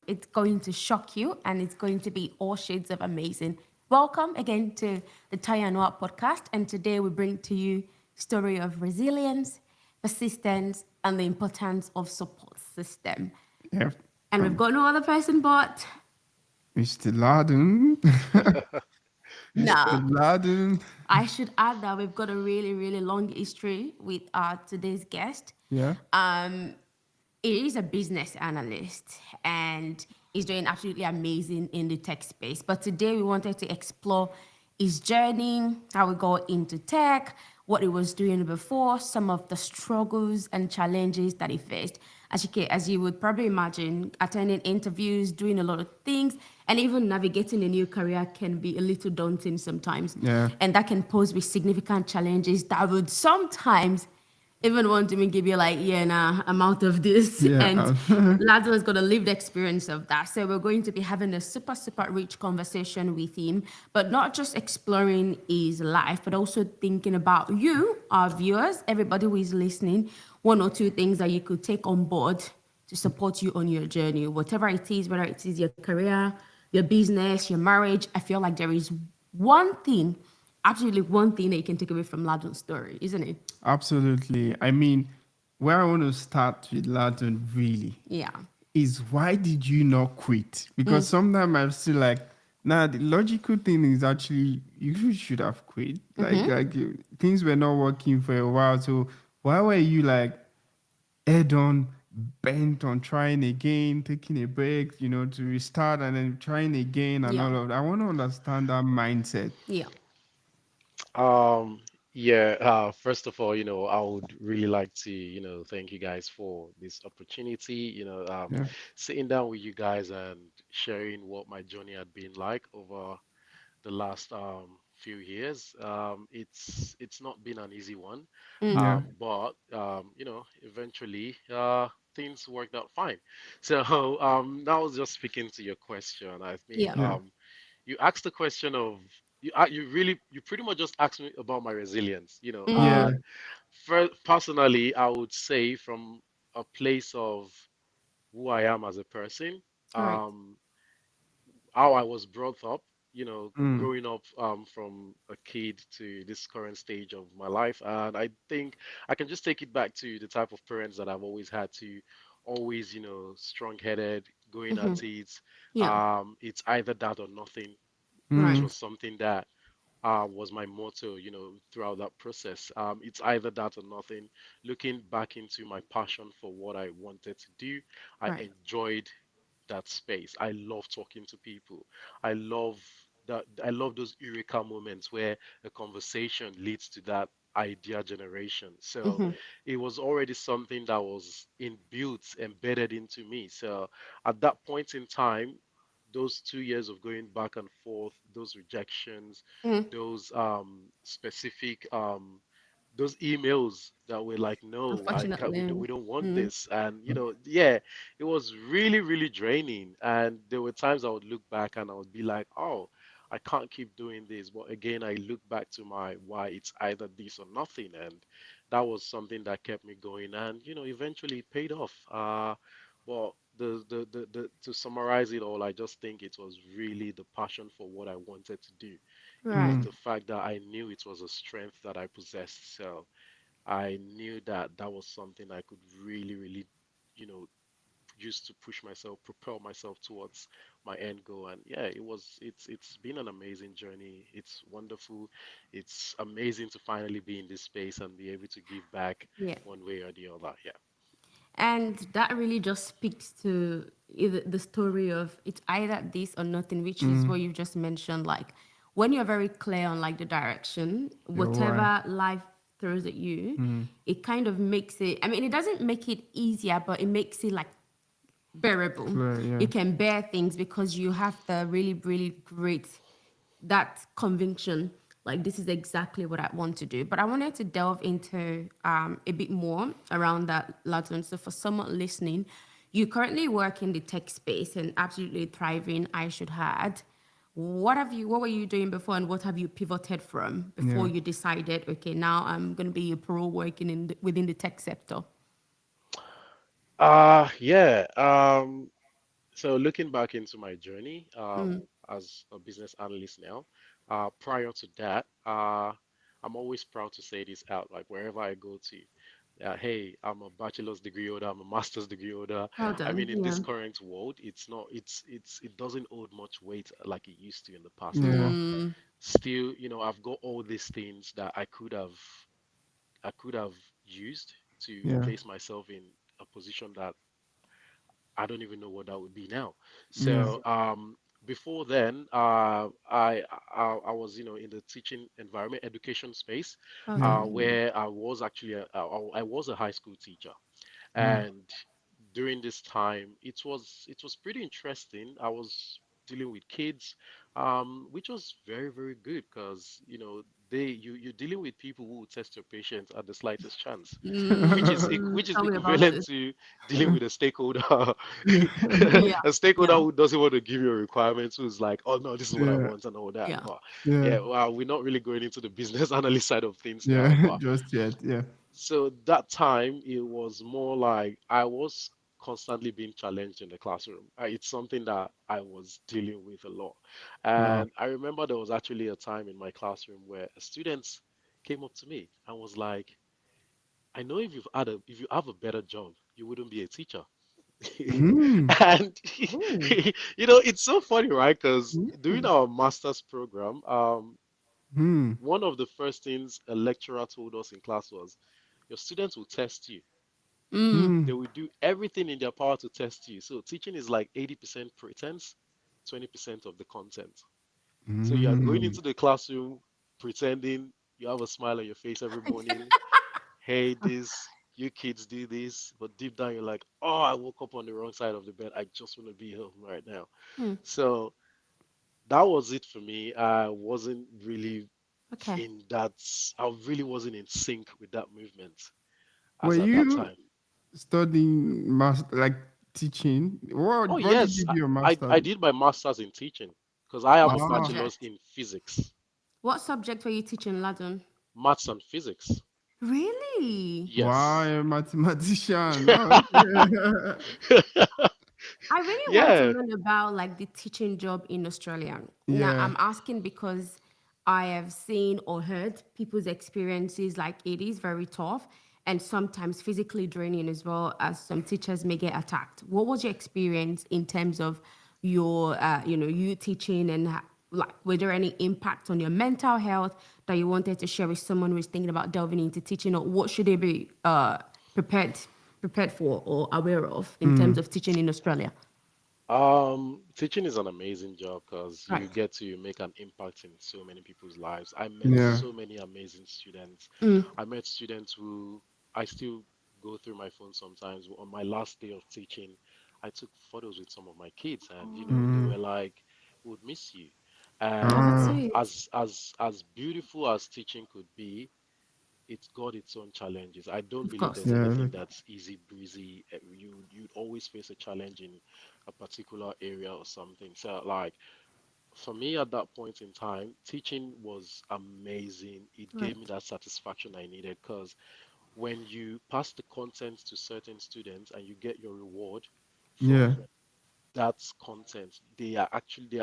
It's going to shock you and it's going to be all shades of amazing. Welcome again to the Taya Noah podcast. And today we bring to you story of resilience, persistence, and the importance of support system. Yeah. And we've got no other person but Mr. Ladun. Mr. nah. Ladun. I should add that we've got a really, really long history with today's guest. Yeah. Um, he is a business analyst and he's doing absolutely amazing in the tech space. But today we wanted to explore his journey, how we got into tech, what he was doing before, some of the struggles and challenges that he faced. As you would probably imagine, attending interviews, doing a lot of things, and even navigating a new career can be a little daunting sometimes. Yeah. And that can pose with significant challenges that would sometimes even want to give you like, yeah, nah, I'm out of this. And Yeah. Ladun has got a lived experience of that. So we're going to be having a super, super rich conversation with him, but not just exploring his life, but also thinking about you, our viewers, everybody who is listening, one or two things that you could take on board to support you on your journey, whatever it is, whether it is your career, your business, your marriage. I feel like there is one thing, absolutely one thing that you can take away from Ladun's story, isn't it? Absolutely. I mean, where I want to start with Ladun really Yeah. is why did you not quit? Because sometimes I'm still like, nah, the logical thing is actually you should have quit. Things were not working for a while. So why were you like head on bent on trying again, taking a break, to restart and then trying again and Yeah. all of that? I want to understand that mindset. Yeah. Um, yeah, first of all, I would really like to, thank you guys for this opportunity, Yeah. sitting down with you guys and sharing what my journey had been like over the last few years. It's not been an easy one, Yeah. but eventually things worked out fine. So now just speaking to your question, I think Yeah. Yeah. you asked the question of you pretty much just asked me about my resilience. Yeah. Personally, I would say from a place of who I am as a person, All right. um, how I was brought up, Mm. growing up from a kid to this current stage of my life. And I think I can just take it back to the type of parents that I've always had to always, strong-headed, going at it. Yeah. It's either that or nothing, which Right. Mm. was something that was my motto, throughout that process. It's either that or nothing. Looking back into my passion for what I wanted to do, I Right. enjoyed that space. I love talking to people. I love I love those eureka moments where a conversation leads to that idea generation. So it was already something that was inbuilt, embedded into me. So at that point in time, those 2 years of going back and forth, those rejections, those specific those emails that were like, no, I can't, Unfortunately. we don't want this. And, yeah, it was really, really draining. And there were times I would look back and I would be like, oh, I can't keep doing this. But again, I look back to my why it's either this or nothing. And that was something that kept me going. And, eventually it paid off. But to summarize it all, I just think it was really the passion for what I wanted to do. It was Right. Mm. the fact that I knew it was a strength that I possessed. So I knew that that was something I could really, really, you know, use to push myself, propel myself towards my end goal. And yeah, it's been an amazing journey. It's wonderful. It's amazing to finally be in this space and be able to give back Yeah. one way or the other. Yeah. And that really just speaks to the story of it's either this or nothing, which is Mm. what you've just mentioned. Like when you're very clear on like the direction, You're right. whatever life throws at you, Mm. it kind of makes it, I mean, it doesn't make it easier, but it makes it like bearable. Clear. Yeah. You can bear things because you have the really, really great that conviction like this is exactly what I want to do. But I wanted to delve into a bit more around that, Latin. So for someone listening, you currently work in the tech space and absolutely thriving, I should add. What were you doing before and what have you pivoted from before Yeah. you decided, okay, now I'm going to be a pro working within the tech sector? Yeah. So looking back into my journey Mm. as a business analyst now, prior to that, I'm always proud to say this out, like wherever I go to. Hey, I'm a bachelor's degree holder, I'm a master's degree holder. Well I done. mean, in this Yeah. current world, it doesn't hold much weight like it used to in the past. Yeah. But Mm. still, I've got all these things that I could have used to Yeah. place myself in a position that I don't even know what that would be now. Yeah. So before then, I was in the teaching environment, education space, Well Yeah. done. where I was actually I was a high school teacher, Yeah. and during this time, it was pretty interesting. I was dealing with kids, which was very, very good because you're dealing with people who will test your patience at the slightest chance, which is Tell me about equivalent it. to dealing with a stakeholder, Yeah. a stakeholder Yeah. who doesn't want to give you a requirement, who's like, oh no, this is what I Yeah. want and all that. Yeah. But Yeah. yeah, well, we're not really going into the business analyst side of things now, Yeah. but Just yet. Yeah. so that time, it was more like I was constantly being challenged in the classroom. It's something that I was dealing with a lot. Wow. And I remember there was actually a time in my classroom where students came up to me and was like, I know if you have a better job, you wouldn't be a teacher. Mm. And Oh. it's so funny, right? Because during Mm. our master's program, Mm. one of the first things a lecturer told us in class was, your students will test you. Mm. They Mm. will do everything in their power to test you. So teaching is like 80% pretense, 20% of the content. So you are going Mm. into the classroom pretending you have a smile on your face every morning. Hey, you kids do this, but deep down you're like, oh, I woke up on the wrong side of the bed. I just want to be home right now. Hmm. So that was it for me. I wasn't really Okay. in that, I really wasn't in sync with that movement Were as at that you time. studying like teaching? Oh What did yes, you do your I master's? did my master's in teaching because I have What a Ah. bachelor's subject? in physics, What subject were you teaching, Ladun? maths and physics. Really? Wow, Yes. you're a mathematician. Oh, okay. I really want to Yeah. learn about like the teaching job in Australia. Now, Yeah. I'm asking because I have seen or heard people's experiences like it is very tough and sometimes physically draining as well as some teachers may get attacked. What was your experience in terms of your, you teaching and like, were there any impact on your mental health that you wanted to share with someone who's thinking about delving into teaching or what should they be prepared prepared for or aware of in terms Mm. of teaching in Australia? Teaching is an amazing job because you Right. get to make an impact in so many people's lives. I met Yeah. so many amazing students. Mm. I met students who I still go through my phone sometimes. On my last day of teaching, I took photos with some of my kids, and they Mm. were like, "We would miss you." Oh, And that's Ah. it. as beautiful as teaching could be, it's got its own challenges. I don't Of believe course. there's Yeah. anything that's easy breezy. You'd always face a challenge in a particular area or something. So like for me at that point in time, teaching was amazing. It gave me Right. that satisfaction I needed because when you pass the content to certain students and you get your reward Yeah. from that content, they are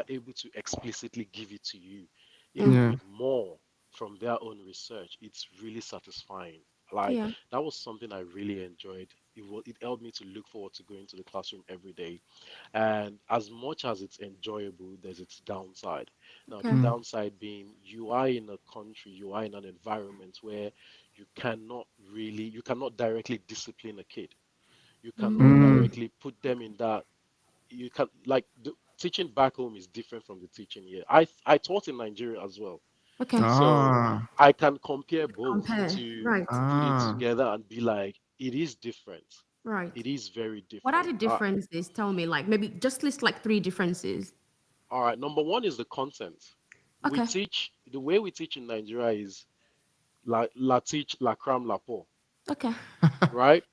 able to explicitly give it to you, even Mm. Yeah. with more from their own research. It's really satisfying. Like Yeah. that was something I really enjoyed. It helped me to look forward to going to the classroom every day. And as much as it's enjoyable, there's its downside. Now, the Okay. Mm. downside being you are in a country, you are in an environment where you cannot directly discipline a kid. You cannot Mm. Mm. directly put them in that you can like the teaching back home is different from the teaching here. I taught in Nigeria as well, Okay. so Ah. I can compare both Compare. to Right. put it Ah. together and be like, it is different. Right. It is very What are the different. differences? Tell me, like maybe just list like three differences. All right, number one is the content. Okay. The way we teach in Nigeria is la teach, la cram, la pour, Okay. right?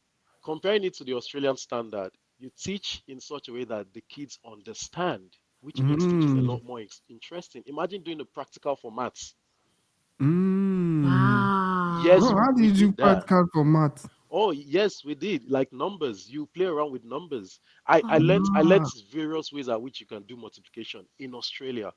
Comparing it to the Australian standard, you teach in such a way that the kids understand, which makes teaching a Mm. lot more interesting. Imagine doing a practical for maths. Mm. Yes, Oh, Wow. how do we you do did that. practical for math? Oh yes, we did. Like numbers, you play around with numbers. I learnt Ah, various ways at which you can do multiplication in Australia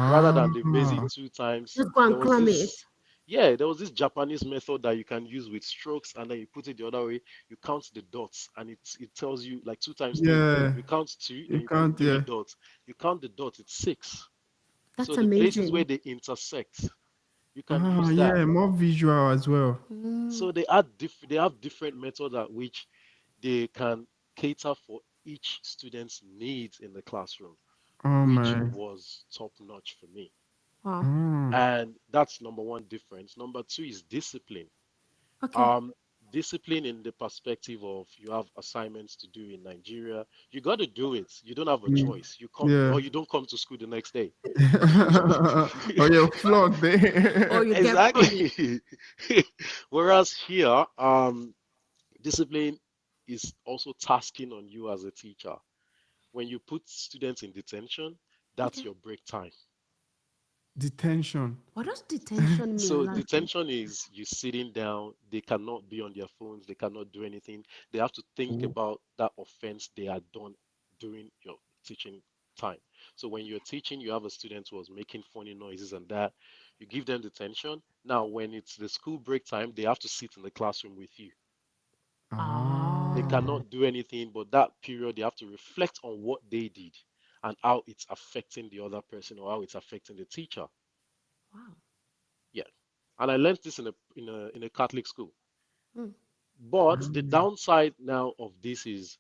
rather than the basic ah, two times. Let's go There and was cram it. this, yeah, there was this Japanese method that you can use with strokes, and then you put it the other way. You count the dots, and it tells you like 2 times 3. yeah. You count two, You then you put can't, three yeah. dots. You count the dots, it's 6. That's So the places where amazing. they intersect, you can Ah, use that. yeah, more visual as well. Mm, So they have different methods at which they can cater for each student's needs in the classroom, Oh which my. was top notch for me. wow. Oh, And that's number one difference. Number two is discipline. Okay. Um, Discipline in the perspective of you have assignments to do in Nigeria. You got to do it. You don't have a mm, choice. You can't, yeah. or you don't come to school the next day. Oh, you're flogged Or there. you get punished. Exactly. Whereas here, discipline is also tasking on you as a teacher. When you put students in detention, that's Okay. your break time. Detention. What does detention mean, So Ladun? detention is you sitting down, they cannot be on their phones, they cannot do anything. They have to think Oh, about that offense they had done during your teaching time. So when you're teaching, you have a student who was making funny noises and that, you give them detention. Now, when it's the school break time, they have to sit in the classroom with you. They ah, Oh, cannot do anything, but that period they have to reflect on what they did and how it's affecting the other person or how it's affecting the teacher. wow. Yeah. And I learned this in a Catholic school. Mm. But the downside now of this is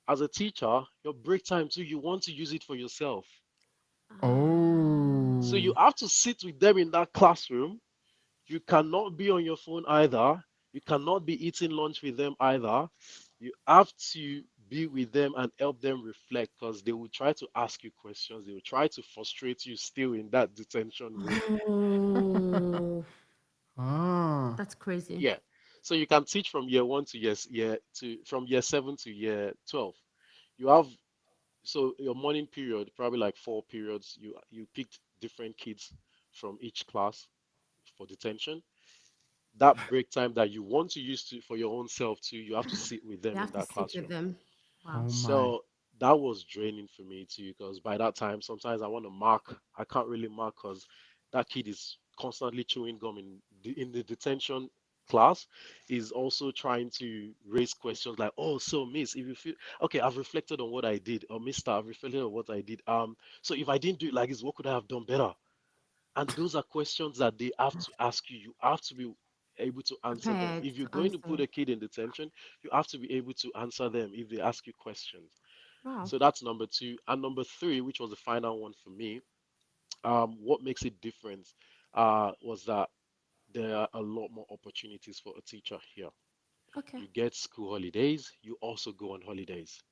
as a teacher, your break time too, you want to use it for yourself. So you oh, have to sit with them in that classroom. You cannot be on your phone either. You cannot be eating lunch with them either. You have to be with them and help them reflect because they will try to ask you questions. They will try to frustrate you still in that detention room. Oh, ah, that's crazy. Yeah. So you can teach from year one to from year 7 to year 12. You have so your morning period, probably like 4 periods. You picked different kids from each class for detention. That break time that you want to use to for your own self too, you have to sit with You them in have to that sit with classroom. them. Wow. oh my. So that was draining for me too, because by that time, sometimes I want to mark. I can't really mark because that kid is constantly chewing gum in the detention class. Is also trying to raise questions like, "Oh, so Miss, if you feel okay, I've reflected on what I did, or Mister, I've reflected on what I did. So if I didn't do it like this, what could I have done better?" And those are questions that they have to ask you. You have to be able to answer them. Prepared If you're to going to put answer. a kid in detention, you have to be able to answer them if they ask you questions. Wow. So that's number two. And number three, which was the final one for me, what makes it different was that there are a lot more opportunities for a teacher here. Okay. You get school holidays, you also go on holidays.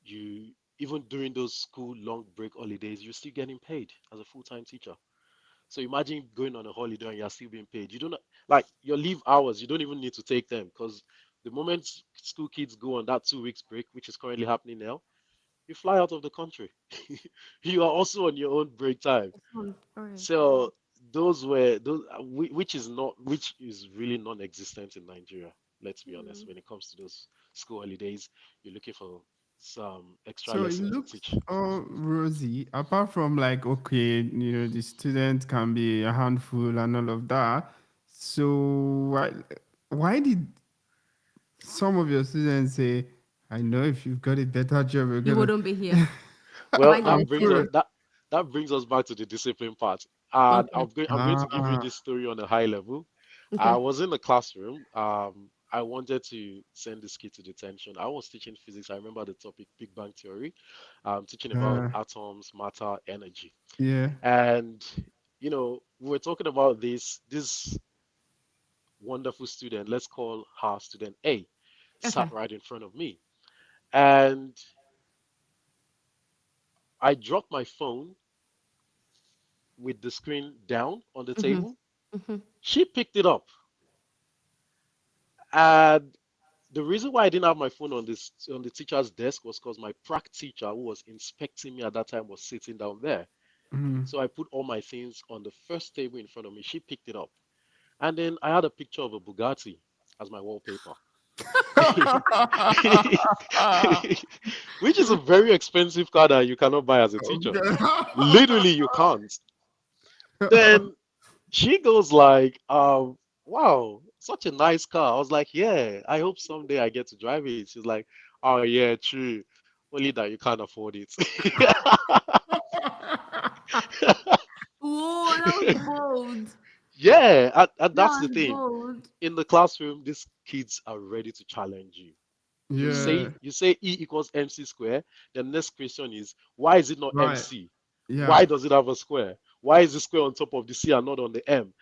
You even during those school long break holidays, you're still getting paid as a full-time teacher. So imagine going on a holiday and you're still being paid. You don't like your leave hours, you don't even need to take them because the moment school kids go on that 2 weeks break, which is currently happening now, you fly out of the country. You are also on your own break time. It's fun. All right. So those were those which is really non-existent in Nigeria. Let's be honest. Mm. When it comes to those school holidays, you're looking for some extra So it lesson to looks teach. all rosy, apart from like, okay, the student can be a handful and all of that. So why did some of your students say, I know if you've got a better job, you're You gonna wouldn't be here. Well, Why did I'm they say that? curious. that brings us back to the discipline part. And Okay. I'm going to give you Ah, this story on a high level. I Okay. was in the classroom. I wanted to send this kid to detention. I was teaching physics. I remember the topic Big Bang Theory. Teaching about uh, atoms, matter, energy. yeah. And we were talking about this wonderful student, let's call her student A, sat Okay. right in front of me. And I dropped my phone with the screen down on the Mm-hmm. table. Mm-hmm. She picked it up. And the reason why I didn't have my phone on the teacher's desk was because my prac teacher who was inspecting me at that time was sitting down there. Mm, So I put all my things on the first table in front of me. She picked it up. And then I had a picture of a Bugatti as my wallpaper. Which is a very expensive car that you cannot buy as a teacher. Literally, you can't. Then she goes like, wow, such a nice car. I was like, yeah, I hope someday I get to drive it. She's like, oh yeah, true. Only that you can't afford it. Whoa, that was bold. Yeah, and That that's the was thing. bold. In the classroom, these kids are ready to challenge you. Yeah. You say E equals MC square. The next question is, why is it not Right. MC? Yeah. Why does it have a square? Why is the square on top of the C and not on the M?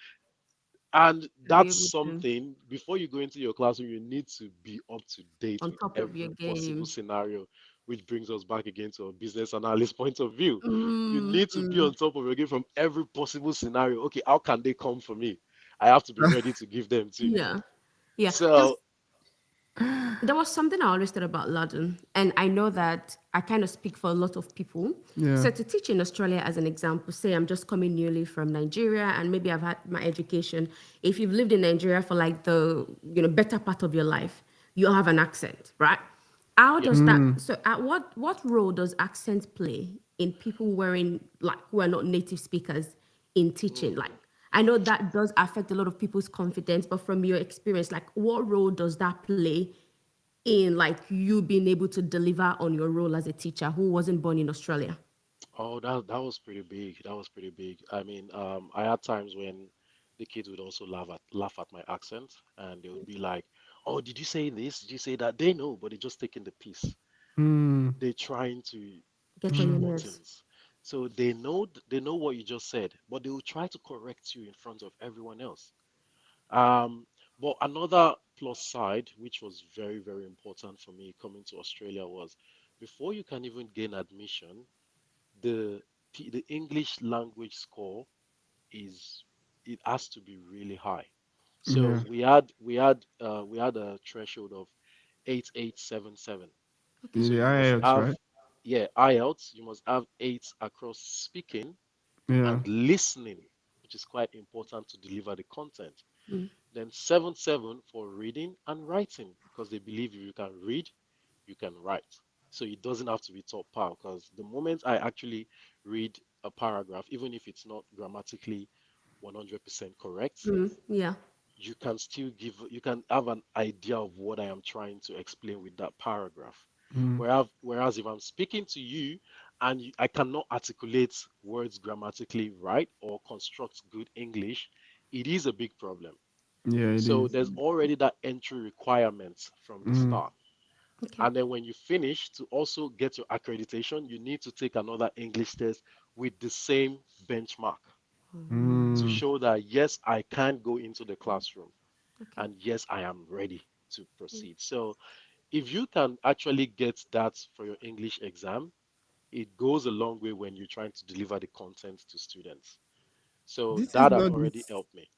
And To be that's able to something, before you go into your classroom, you need to be up to date on with top of your every possible game. scenario, which brings us back again to a business analyst point of view. You Mm, need to be mm. on top of your game from every possible scenario. Okay, how can they come for me? I have to be ready to give them too. Yeah, yeah. So, There was something I always thought about Ladun, and I know that I kind of speak for a lot of people. Yeah. So to teach in Australia, as an example, say I'm just coming newly from Nigeria, and maybe I've had my education. If you've lived in Nigeria for like the better part of your life, you have an accent, right? How does yes. that? So at what role does accent play in people wearing like who are not native speakers in teaching? Like Mm. I know that does affect a lot of people's confidence, but from your experience, like what role does that play in like you being able to deliver on your role as a teacher who wasn't born in Australia? Oh, that was pretty big. That was pretty big. I mean, I had times when the kids would also laugh at my accent, and they would be like, "Oh, did you say this? Did you say that?" They know, but they're just taking the piece. Mm. They're trying to Get push on your Mm. nerves. buttons, so they know what you just said, but they will try to correct you in front of everyone else. Um, but another plus side, which was very, very important for me coming to Australia, was before you can even gain admission, the the English language score is it has to be really high. So Yeah. we had a threshold of 8877. Okay. In So the you must IELTS, have, right? yeah, IELTS, you must have eight across speaking Yeah. and listening, which is quite important to deliver the content. Mm. Then 77 for reading and writing, because they believe if you can read, you can write. So it doesn't have to be top power, because the moment I actually read a paragraph, even if it's not grammatically 100% correct, Mm. Yeah. you can have an idea of what I am trying to explain with that paragraph. Mm. Whereas if I'm speaking to you and I cannot articulate words grammatically right or construct good English, it is a big problem. Yeah, it So is. there's already that entry requirement from the Mm. start. Okay. And then when you finish, to also get your accreditation, you need to take another English test with the same benchmark to Mm. show that yes, I can go into the classroom Okay. and yes, I am ready to proceed. So if you can actually get that for your English exam, it goes a long way when you're trying to deliver the content to students. So This is that had not already this. helped me.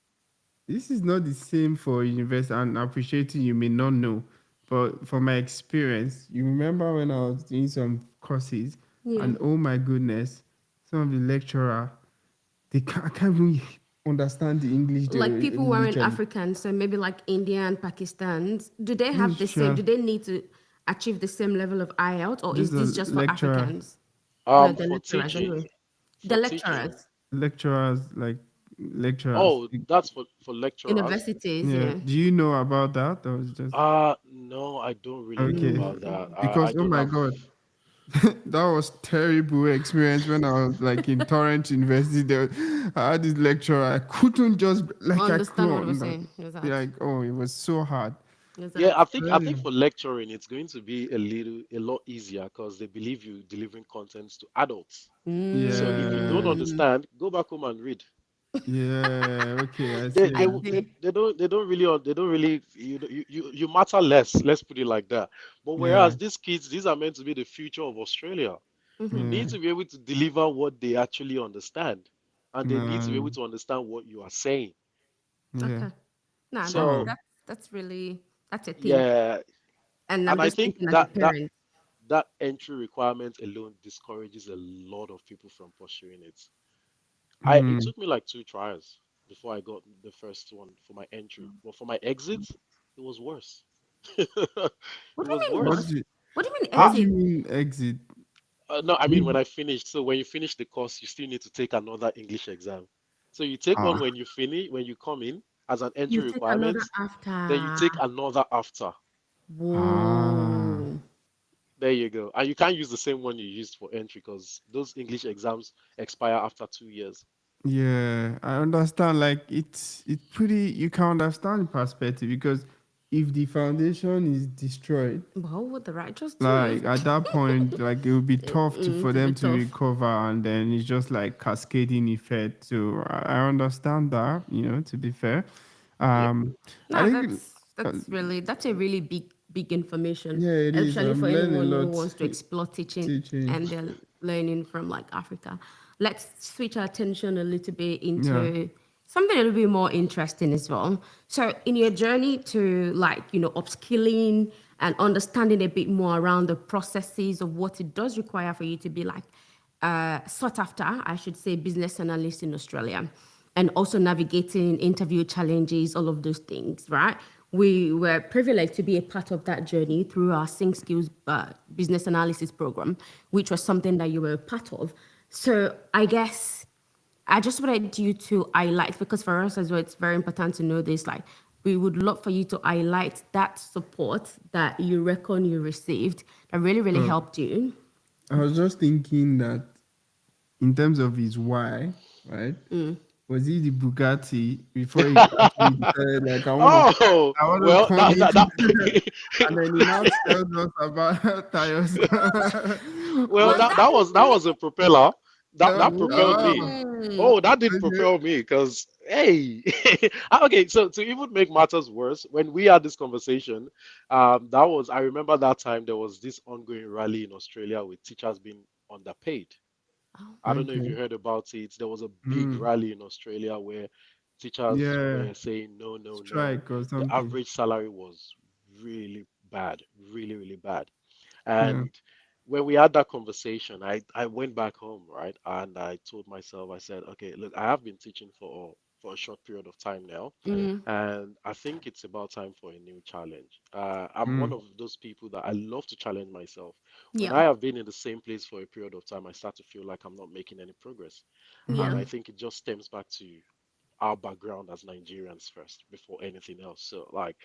This is not the same for university, and appreciating you may not know, but from my experience, you remember when I was doing some courses, Yeah. and oh my goodness, some of the lecturer I can't even understand the English they Like were people wearing literally. Africans, so maybe like India and Pakistans, do they have the This same? uh, Do they need to achieve the same level of IELTS, or this is a this just for lecturer, Africans? No, the For lecturers teaching, anyway. The for teaching, lecturers, lecturers like lecturers. oh, that's for lecturers. universities, Yeah, yeah. do you know about that? Or was just No, I don't really know okay? about Mm. that. I Because oh don't my have. god, that was terrible experience when I was like in Torrent University. There, I had this lecturer. I couldn't just like I Understand what we're couldn't saying. Is that? like oh it was so hard. Is Yeah, that? I think for lecturing, it's going to be a lot easier because they believe you delivering contents to adults. So if you don't Yeah, Mm. understand, go back home and read. yeah. Okay, I They see. they I w- see. they don't really you matter less. Let's put it like that. But Yeah, whereas these kids, these are meant to be the future of Australia. You Mm-hmm. yeah, need to be able to deliver what they actually understand, and they need to be able um, to understand what you are saying. yeah. Okay. No, that's Wow. So that's really that's a thing. yeah, And I'm and I just think thinking as a that parent. that entry requirement alone discourages a lot of people from pursuing it. It Mm, took me like two tries before I got the first one for my entry, but for my exit, it was worse. It What do was you mean What worse. what? do you, What do you mean what Huh? do you exit? mean exit? No, I mean Leave. when I finished. So when you finish the course, you still need to take another English exam. So you take one Ah, when you finish, when you come in as an You entry take another requirement, then you after. take another after. ah. Whoa. There you go. And you can't use the same one you used for entry because those English exams expire after 2 years. Yeah, I understand. Like it's pretty. You can understand the perspective because if the foundation is destroyed, Well, what the righteous do. like at that point, like it would be tough for To be them to tough. recover, and then it's just like cascading effect. So I understand that. To be fair, Yep. I Nah, think uh, that's a really big information, yeah, it is. especially for I'm learning a anyone who lot wants to explore teaching teaching. and they're learning from like Africa. Let's switch our attention a little bit Yeah. into something a little bit more interesting as well. So in your journey to like, upskilling and understanding a bit more around the processes of what it does require for you to be like sought after, I should say, business analyst in Australia, and also navigating interview challenges, all of those things, right? We were privileged to be a part of that journey through our Sync Skills business analysis program, which was something that you were a part of. So I guess I just wanted you to highlight, because for us as well, it's very important to know this. Like, we would love for you to highlight that support that you reckon you received that really, really So helped you. I was just thinking that in terms of his why, right? Was he the Bugatti before he actually decided like Oh, I want to well, come that that, into that and then he now tells us about tires. well, Was that that? that was that was a propeller. That propelled me. Mm, Oh, that did Okay. propel me because hey, okay. So to even make matters worse, when we had this conversation, that was I remember that time there was this ongoing rally in Australia with teachers being underpaid. I don't know if Okay. you heard about it. There was a big Mm. rally in Australia where teachers Yeah. were saying no, no, no. Strike or The something. average salary was really bad, really, really bad. Yeah. And when we had that conversation, I went back home, right? And I told myself, I said, okay, look, I have been teaching for a short period of time now, mm, and I think it's about time for a new challenge. I'm one Mm. of those people that I love to challenge myself. When yeah, I have been in the same place for a period of time, I start to feel like I'm not making any progress. And yeah. I think it just stems back to our background as Nigerians first before anything else. So, like,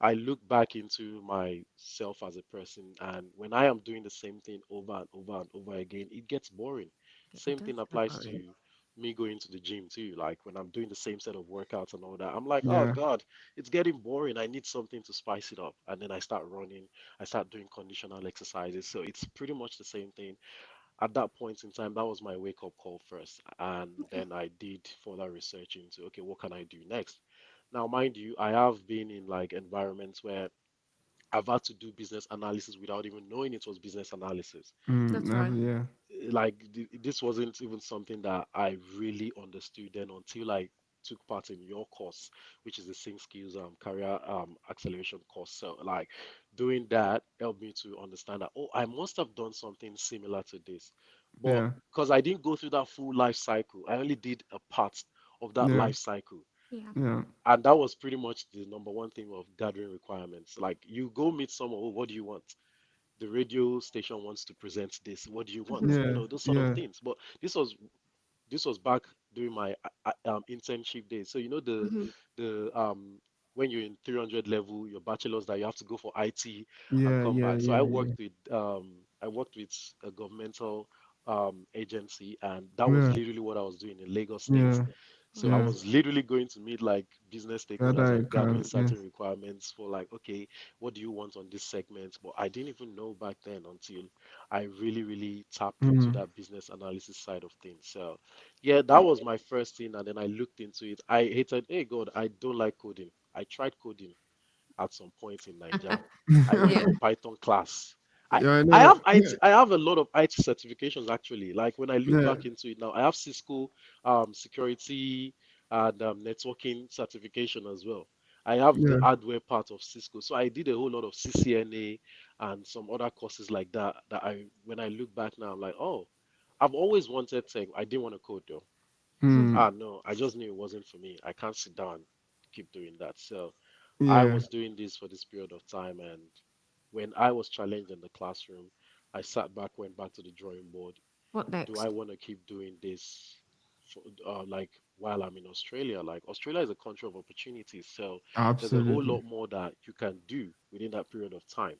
I look back into myself as a person, and when I am doing the same thing over and over and over again, it gets boring. It Same does thing get applies boring. to me going to the gym too. Like when I'm doing the same set of workouts and all that, I'm like, oh Yeah. God, it's getting boring. I need something to spice it up. And then I start running, I start doing conditional exercises. So it's pretty much the same thing. At that point in time, that was my wake up call first. And then I did further research into, okay, what can I do next? Now, mind you, I have been in like environments where I've had to do business analysis without even knowing it was business analysis. That's right. Yeah. Like this wasn't even something that I really understood then until I took part in your course, which is the Sync Skills career acceleration course. So like doing that helped me to understand that oh, I must have done something similar to this, but Yeah. because I didn't go through that full life cycle, I only did a part of that Yeah. life cycle. Yeah. Yeah. And that was pretty much the number one thing of gathering requirements. Like you go meet someone, oh, what do you want? The radio station wants to present this. What do you want? You Yeah. know, those sort of Yeah. things. But this was back during my internship days. So you know the when you're in 300 level, your bachelor's that you have to go for IT and Yeah. come Yeah. back. So Yeah. Yeah. I worked with a governmental agency, and that was Yeah. literally what I was doing in Lagos State. Yeah. So I Yeah. was literally going to meet like business stakeholders Gather a and gathering crowd. Yeah. certain requirements for like, okay, what do you want on this segment? But I didn't even know back then until I really, really tapped into Mm. that business analysis side of things. So yeah, that was my first thing, and then I looked into it. I hated, hey God, I don't like coding. I tried coding at some point in Nigeria. I went Yeah. for Python class. I Yeah. I I know. have IT, I have a lot of IT certifications actually. Like when I look Yeah. back into it now, I have Cisco security and networking certification as well. I have the Yeah. hardware part of Cisco. So I did a whole lot of CCNA and some other courses like that that I when I look back now, I'm like, oh, I've always wanted tech. I didn't want to code though. Mm. No, I just knew it wasn't for me. I can't sit down and keep doing that. So, I Yeah, was doing this for this period of time, and when I was challenged in the classroom, I sat back, went back to the drawing board. What Do I next? want to keep doing this for, like while I'm in Australia? Like Australia is a country of opportunities, so there's a whole absolutely. lot more that you can do within that period of time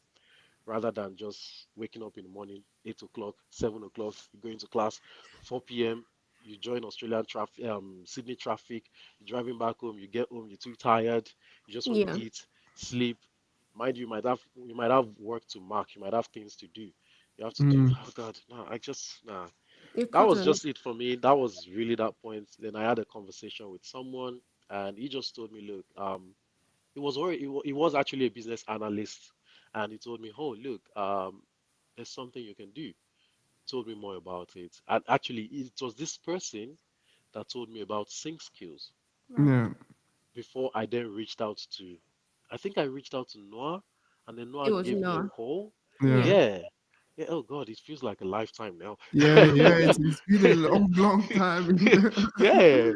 rather than just waking up in the morning, 8 o'clock, 7 o'clock, you go into class, 4 p.m. You join Australian traffic, Sydney traffic. You're driving back home. You get home. You're too tired. You just want to Yeah, eat, sleep. Mind you, you might have work to mark. You might have things to do. You have to do. Mm, Oh God, no! I just nah. you That was couldn't. just it for me. That was really that point. Then I had a conversation with someone, and he just told me, look, he was actually a business analyst, and he told me, "Oh, look, there's something you can do." Told me more about it, and actually, it was this person that told me about sync skills Right. yeah, before I then reached out to. I think I reached out to Noah, and then It Noah was gave me a no. call. yeah, Yeah. Yeah, yeah. Oh God, it feels like a lifetime now. yeah, yeah. It's been a long, long time. Yeah,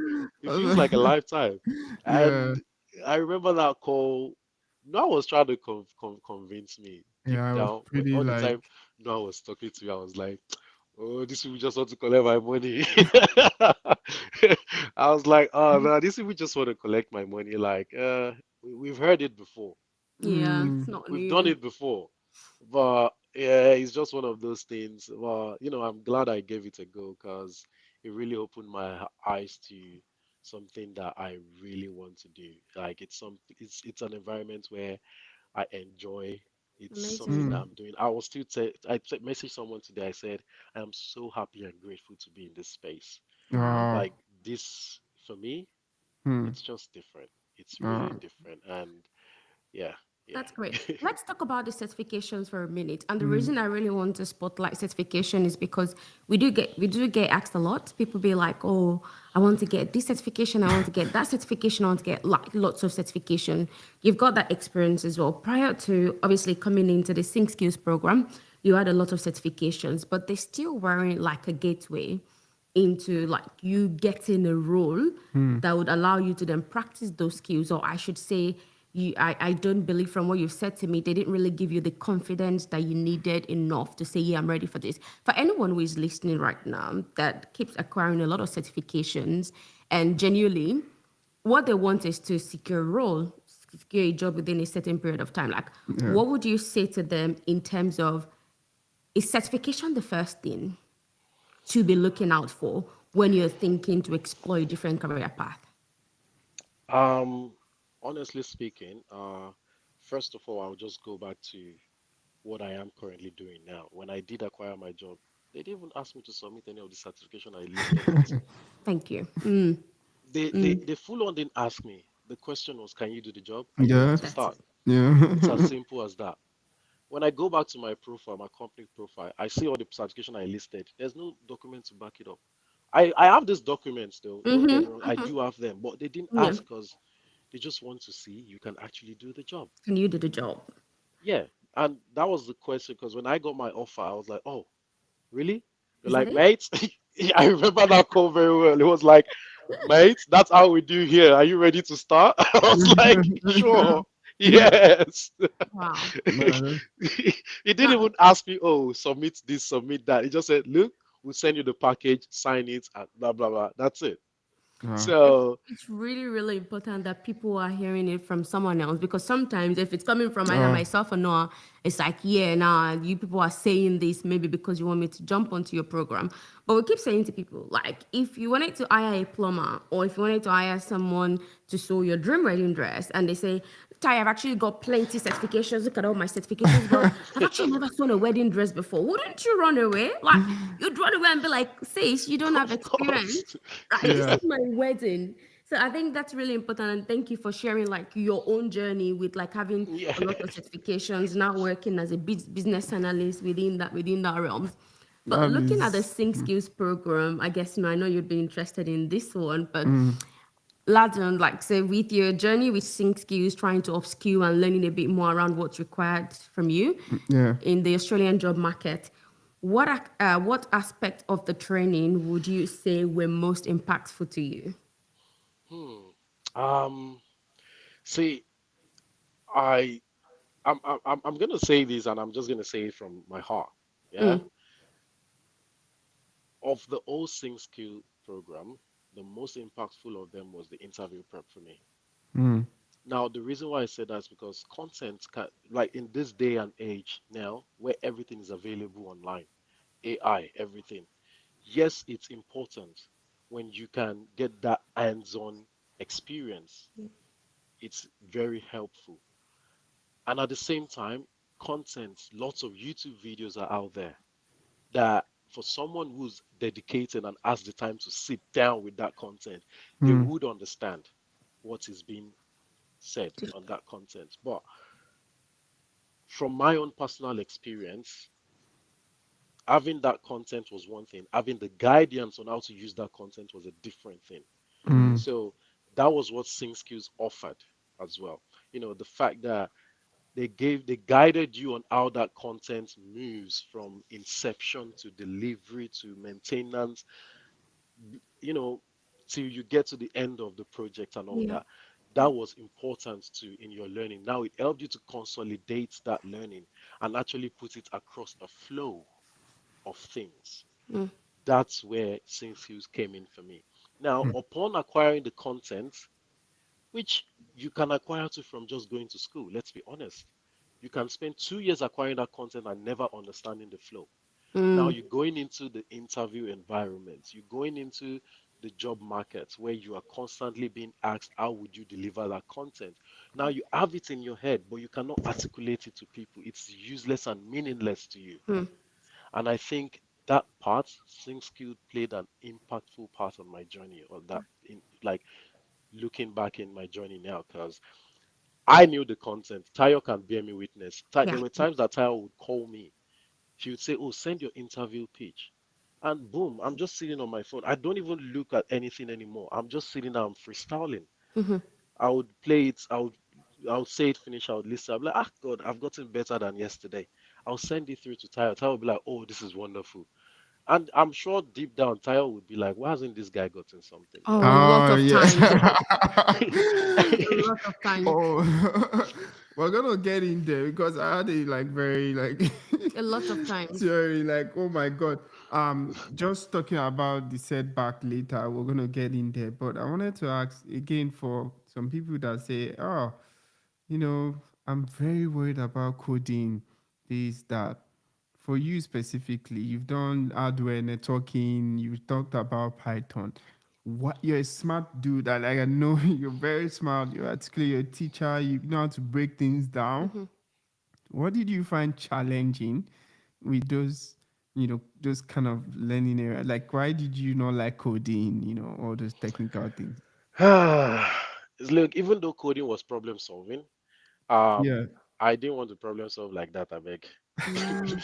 I it was feels like a like, lifetime. yeah, And I remember that call. Noah was trying to convince me deep yeah. I was down. pretty All the like, time Noah was talking to me, I was like, "Oh, this people just want to collect my money." I was like, "Oh no, this people just want to collect my money." Like, we've heard it before. Yeah, We've it's mm, not we've done new. it before, but yeah, it's just one of those things. Well, I'm glad I gave it a go because it really opened my eyes to something that I really want to do. Like it's an environment where I enjoy. It's something Amazing. that mm, I'm doing. I will still say messaged someone today. I said I am so happy and grateful to be in this space. Wow. oh, Like this for me, hmm, it's just different. It's really oh, different, and yeah, That's great. yeah. Let's talk about the certifications for a minute. And the mm, reason I really want to spotlight certification is because we do get asked a lot. People be like, "Oh, I want to get this certification. I want to get that certification. I want to get like lots of certification." You've got that experience as well. Prior to obviously coming into the Sync Skills program, you had a lot of certifications, but they still weren't like a gateway into like you getting a role mm, that would allow you to then practice those skills, or I should say I don't believe from what you've said to me they didn't really give you the confidence that you needed enough to say, yeah, I'm ready for this. For anyone who is listening right now that keeps acquiring a lot of certifications and genuinely what they want is to secure a role, secure a job within a certain period of time, like yeah. what would you say to them in terms of, is certification the first thing to be looking out for when you're thinking to explore a different career path? Um, Honestly speaking, first of all, I'll just go back to what I am currently doing now. When I did acquire my job, they didn't even ask me to submit any of the certification I listed out. Thank you. They full on didn't ask me. The question was, can you do the job? Are you ready Yeah, to That's start? it. It's as yeah, simple as that. When I go back to my profile, my company profile, I see all the certification I listed. There's no document to back it up. I have these documents though, don't get me wrong, I do have them, but they didn't Yeah. ask because they just want to see you can actually do the job. Can you do the job? Yeah. And that was the question because when I got my offer, I was like, oh, really? They're Is that like, it? mate, I remember that call very well. It was like, mate, that's how we do here. Are you ready to start? I was like, sure, yes. Wow. no, He didn't Now, even ask me, oh, submit this, submit that. He just said, look, we'll send you the package, sign it, and blah, blah, blah. That's it. no, So, it's really, really important that people are hearing it from someone else because sometimes if it's coming from either oh, myself or Noah, it's like, yeah, nah, you people are saying this maybe because you want me to jump onto your program. But we keep saying to people, like, if you wanted to hire a plumber or if you wanted to hire someone to sew your dream wedding dress and they say, Ty, I've actually got plenty certifications. Look at all my certifications, but I've actually never sewn a wedding dress before. Wouldn't you run away? Like, you'd run away and be like, sis, you don't have of course. experience, right? This yeah, is my wedding. So I think that's really important. And thank you for sharing like your own journey with like having Yeah. a lot of certifications, now working as a business analyst within that realm. But that looking at the is, Sync Skills program, I guess I know you'd be interested in this one, but mm, Ladun, like say with your journey with Sync Skills, trying to upskill and learning a bit more around what's required from you yeah. in the Australian job market, what aspect of the training would you say were most impactful to you? Hmm. Um, See, I I'm gonna say this, and I'm just gonna say it from my heart. Yeah, Mm, of the all Sing Skill program, the most impactful of them was the interview prep for me. Mm. Now, the reason why I said that is because content, like in this day and age now, where everything is available online, AI, everything. Yes, it's important when you can get that hands-on experience. It's very helpful. And at the same time, content, lots of YouTube videos are out there that for someone who's dedicated and has the time to sit down with that content, they Mm. would understand what is being said on that content. But from my own personal experience, having that content was one thing, having the guidance on how to use that content was a different thing. Mm. So that was what Sing Skills offered as well. The fact that they guided you on how that content moves from inception to delivery to maintenance, you know, till you get to the end of the project and all yeah. that. That was important to in your learning. Now it helped you to consolidate that learning and actually put it across a flow of things. Mm, That's where Sing Skills came in for me. Now, upon acquiring the content, which you can acquire to from just going to school, let's be honest. You can spend 2 years acquiring that content and never understanding the flow. Now mm, you're going into the interview environment, you're going into the job market where you are constantly being asked, how would you deliver that content? Now you have it in your head, but you cannot articulate it to people. It's useless and meaningless to you. mm. And I think that part, Sing Skill played an impactful part on my journey, or that in like looking back in my journey now, because I knew the content. Tayo can bear me witness. Yeah. There were times that Tayo would call me. She would say, "Oh, send your interview pitch." And boom, I'm just sitting on my phone. I don't even look at anything anymore. I'm just sitting there, I'm freestyling. Mm-hmm. I would play it, I would say it, finish, I would listen. I'm like, ah, God, I've gotten better than yesterday. I'll send it through to Tayo. Tayo will be like, oh, this is wonderful. And I'm sure deep down, Tayo would be like, why hasn't this guy gotten something yet? Oh, a lot Oh of yeah. times. A lot of times. Oh, we're gonna get in there because I had a like very like A lot of times. theory like oh my god. Just talking about the setback later, we're gonna get in there. But I wanted to ask again for some people that say, oh, I'm very worried about coding, this, that. For you specifically, you've done hardware networking, you've talked about Python. What you're a smart dude. I know you're very smart, you're actually a teacher, you know how to break things down. Mm-hmm. What did you find challenging with those kind of learning area? Like why did you not like coding, all those technical things? Look, even though coding was problem solving, um, Yeah. I didn't want to problem solve like that, I beg. Mm,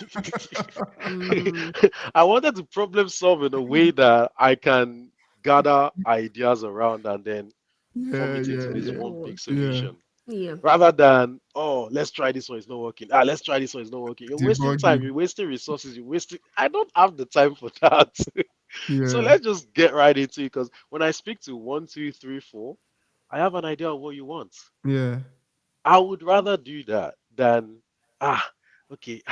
mm, I wanted to problem solve in a way that I can gather ideas around and then form Yeah, it into yeah, this yeah. one oh, big Yeah. solution. yeah. Rather than, oh, let's try this one, it's not working. Ah, let's try this one, it's not working. You're wasting time, Debugging. you're wasting resources, you're wasting. I don't have the time for that. So Yeah. let's just get right into it because when I speak to one, two, three, four, I have an idea of what you want. Yeah. I would rather do that than ah okay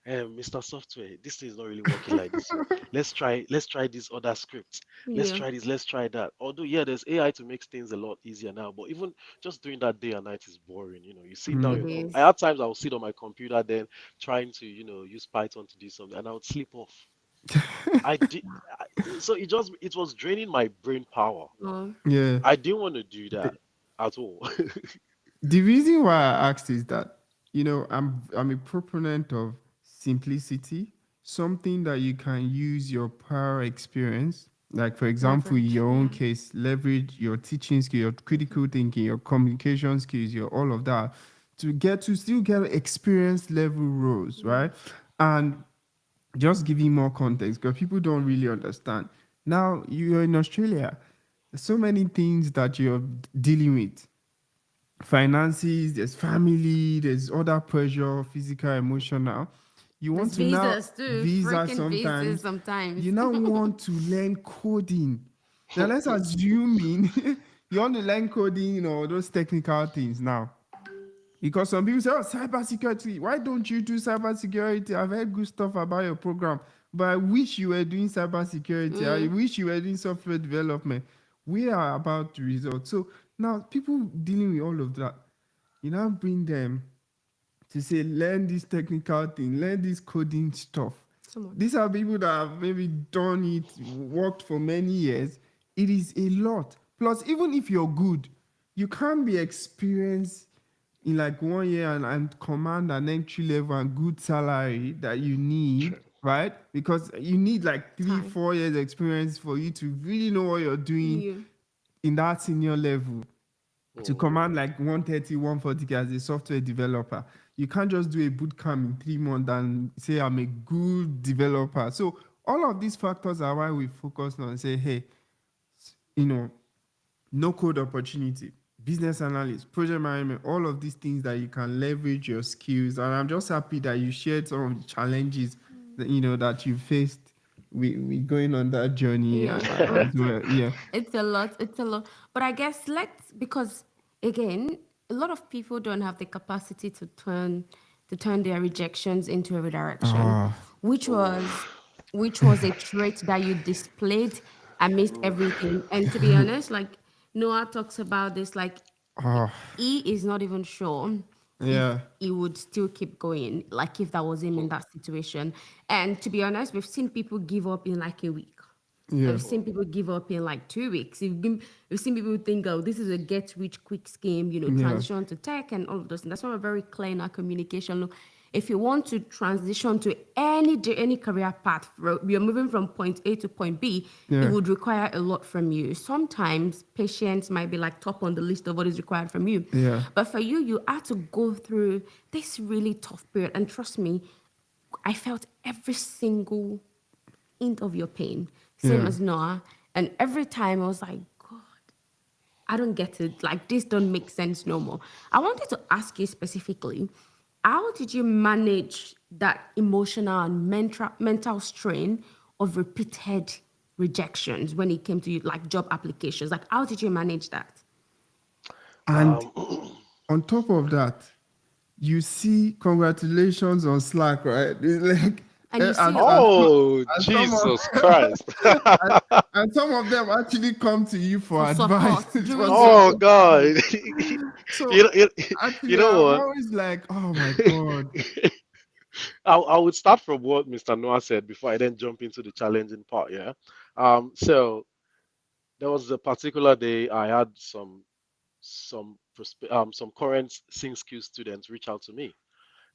Mr. Software, this thing is not really working like this. So let's try this other script. Let's Yeah. try this, let's try that. Although yeah, there's AI to make things a lot easier now, but even just doing that day and night is boring. You sit down It Mm. I is. had times I would sit on my computer then trying to, use Python to do something and I would sleep off. I did so it was draining my brain power. Oh, Yeah. I didn't want to do The, that at all. the reason why I asked is that, I'm a proponent of simplicity, something that you can use your prior experience. Like for example, in leverage. your own Yeah. case, leverage your teaching skill, your critical thinking, your communication skills, your all of that to still get experience level roles, Yeah. right? And just giving more context because people don't really understand. Now you're in Australia. There's so many things that you're dealing with. Finances, there's family, there's other pressure, physical, emotional. You want There's to now visas too. visa Freaking visas sometimes. sometimes. You now want to learn coding. Now let's assume you want to learn coding, those technical things now. Because some people say, oh, cybersecurity, why don't you do cybersecurity? I've heard good stuff about your program, but I wish you were doing cybersecurity. I Mm, wish you were doing software development. We are about the result. So now people dealing with all of that, you now bring them to say, learn this technical thing, learn this coding stuff. so much. These are people that have maybe done it, worked for many years. It is a lot. Plus, even if you're good, you can't be experienced in like 1 year and command an entry level and good salary that you need, True. right? Because you need like three, Time. 4 years experience for you to really know what you're doing You. in that senior level to Mm, command like 130, 140K as a software developer. You can't just do a boot camp in 3 months and say I'm a good developer. So all of these factors are why we focus on say, hey, you know, no code opportunity, business analyst, project management, all of these things that you can leverage your skills. And I'm just happy that you shared some of the challenges that that you faced with going on that journey Yeah, as well. Yeah. it's a lot. It's a lot. But I guess let's because again, a lot of people don't have the capacity to turn their rejections into a redirection, Ah, which was oof. which was a trait that you displayed amidst Oof. everything. And to be honest, like Noah talks about this, like ah, he is not even sure if yeah, he would still keep going, like if that was him in that situation. And to be honest, we've seen people give up in like a week. yeah, I've seen people give up in like 2 weeks. We've seen people think, oh, this is a get rich quick scheme, yeah, transition to tech and all of those. And that's why we're very clear in our communication. Look, if you want to transition to any career path, you're moving from point A to point B, it yeah, would require a lot from you. Sometimes patience might be like top on the list of what is required from you. yeah, But for you, you had to go through this really tough period. And trust me, I felt every single hint of your pain, same yeah. as Noah. And every time I was like, God, I don't get it. Like this don't make sense no more. I wanted to ask you specifically, how did you manage that emotional and mental strain of repeated rejections when it came to like job applications? Like how did you manage that? And Um, on top of that, you see congratulations on Slack, right? It's like And you see and, oh, and some of Jesus Christ. and, and some of them actually come to you for for advice. support For during their Oh support. God. So you know, you, you actually, know I'm what? always like, oh my god. I would start from what Mr. Noah said before I then jump into the challenging part, yeah. So there was a particular day I had some current Sing Skill students reach out to me.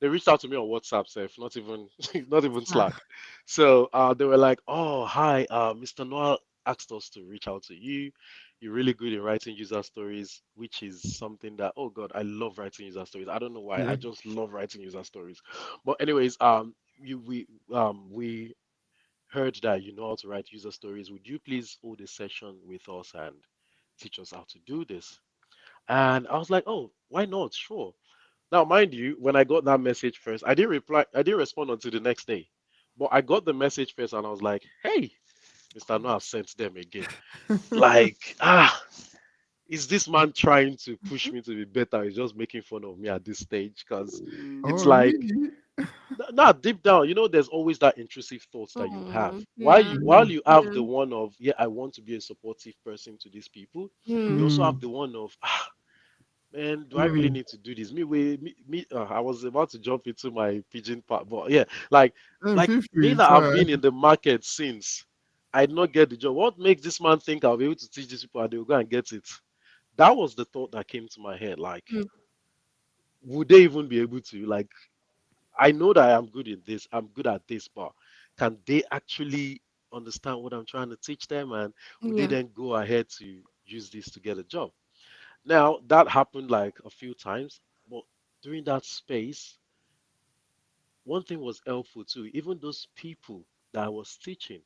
They reached out to me on WhatsApp, Seth, not even not even Slack. Slack. So they were like, "Oh, hi, Mr. Noah asked us to reach out to you. You're really good in writing user stories, which is something that, oh God, I love writing user stories. I don't know why, I Yeah. just love writing user stories. But anyways, we heard that you know how to write user stories. Would you please hold a session with us and teach us how to do this?" And I was like, "Oh, why not? Sure." Now, mind you, when I got that message first, I didn't reply, I didn't respond until the next day. But I got the message first and I was like, hey, Mr. Noah sent them again. Like, is this man trying to push me to be better? He's just making fun of me at this stage because it's Oh like, really? not deep down, there's always that intrusive thoughts that you have. Oh, While yeah. you while you have Yeah. the one of, yeah, I want to be a supportive person to these people, you Hmm. also Mm, have the one of, man, do I really mm. need to do this? I was about to jump into my pigeon part, but yeah, like, Feel me free, that try. have been in the market since I did not get the job. What makes this man think I'll be able to teach these people and they'll go and get it? That was the thought that came to my head. Like, would they even be able to? Like, I know that I am good in this, I'm good at this, but can they actually understand what I'm trying to teach them? And would they Yeah. then go ahead to use this to get a job? Now, that happened like a few times, but during that space, one thing was helpful too. Even those people that I was teaching,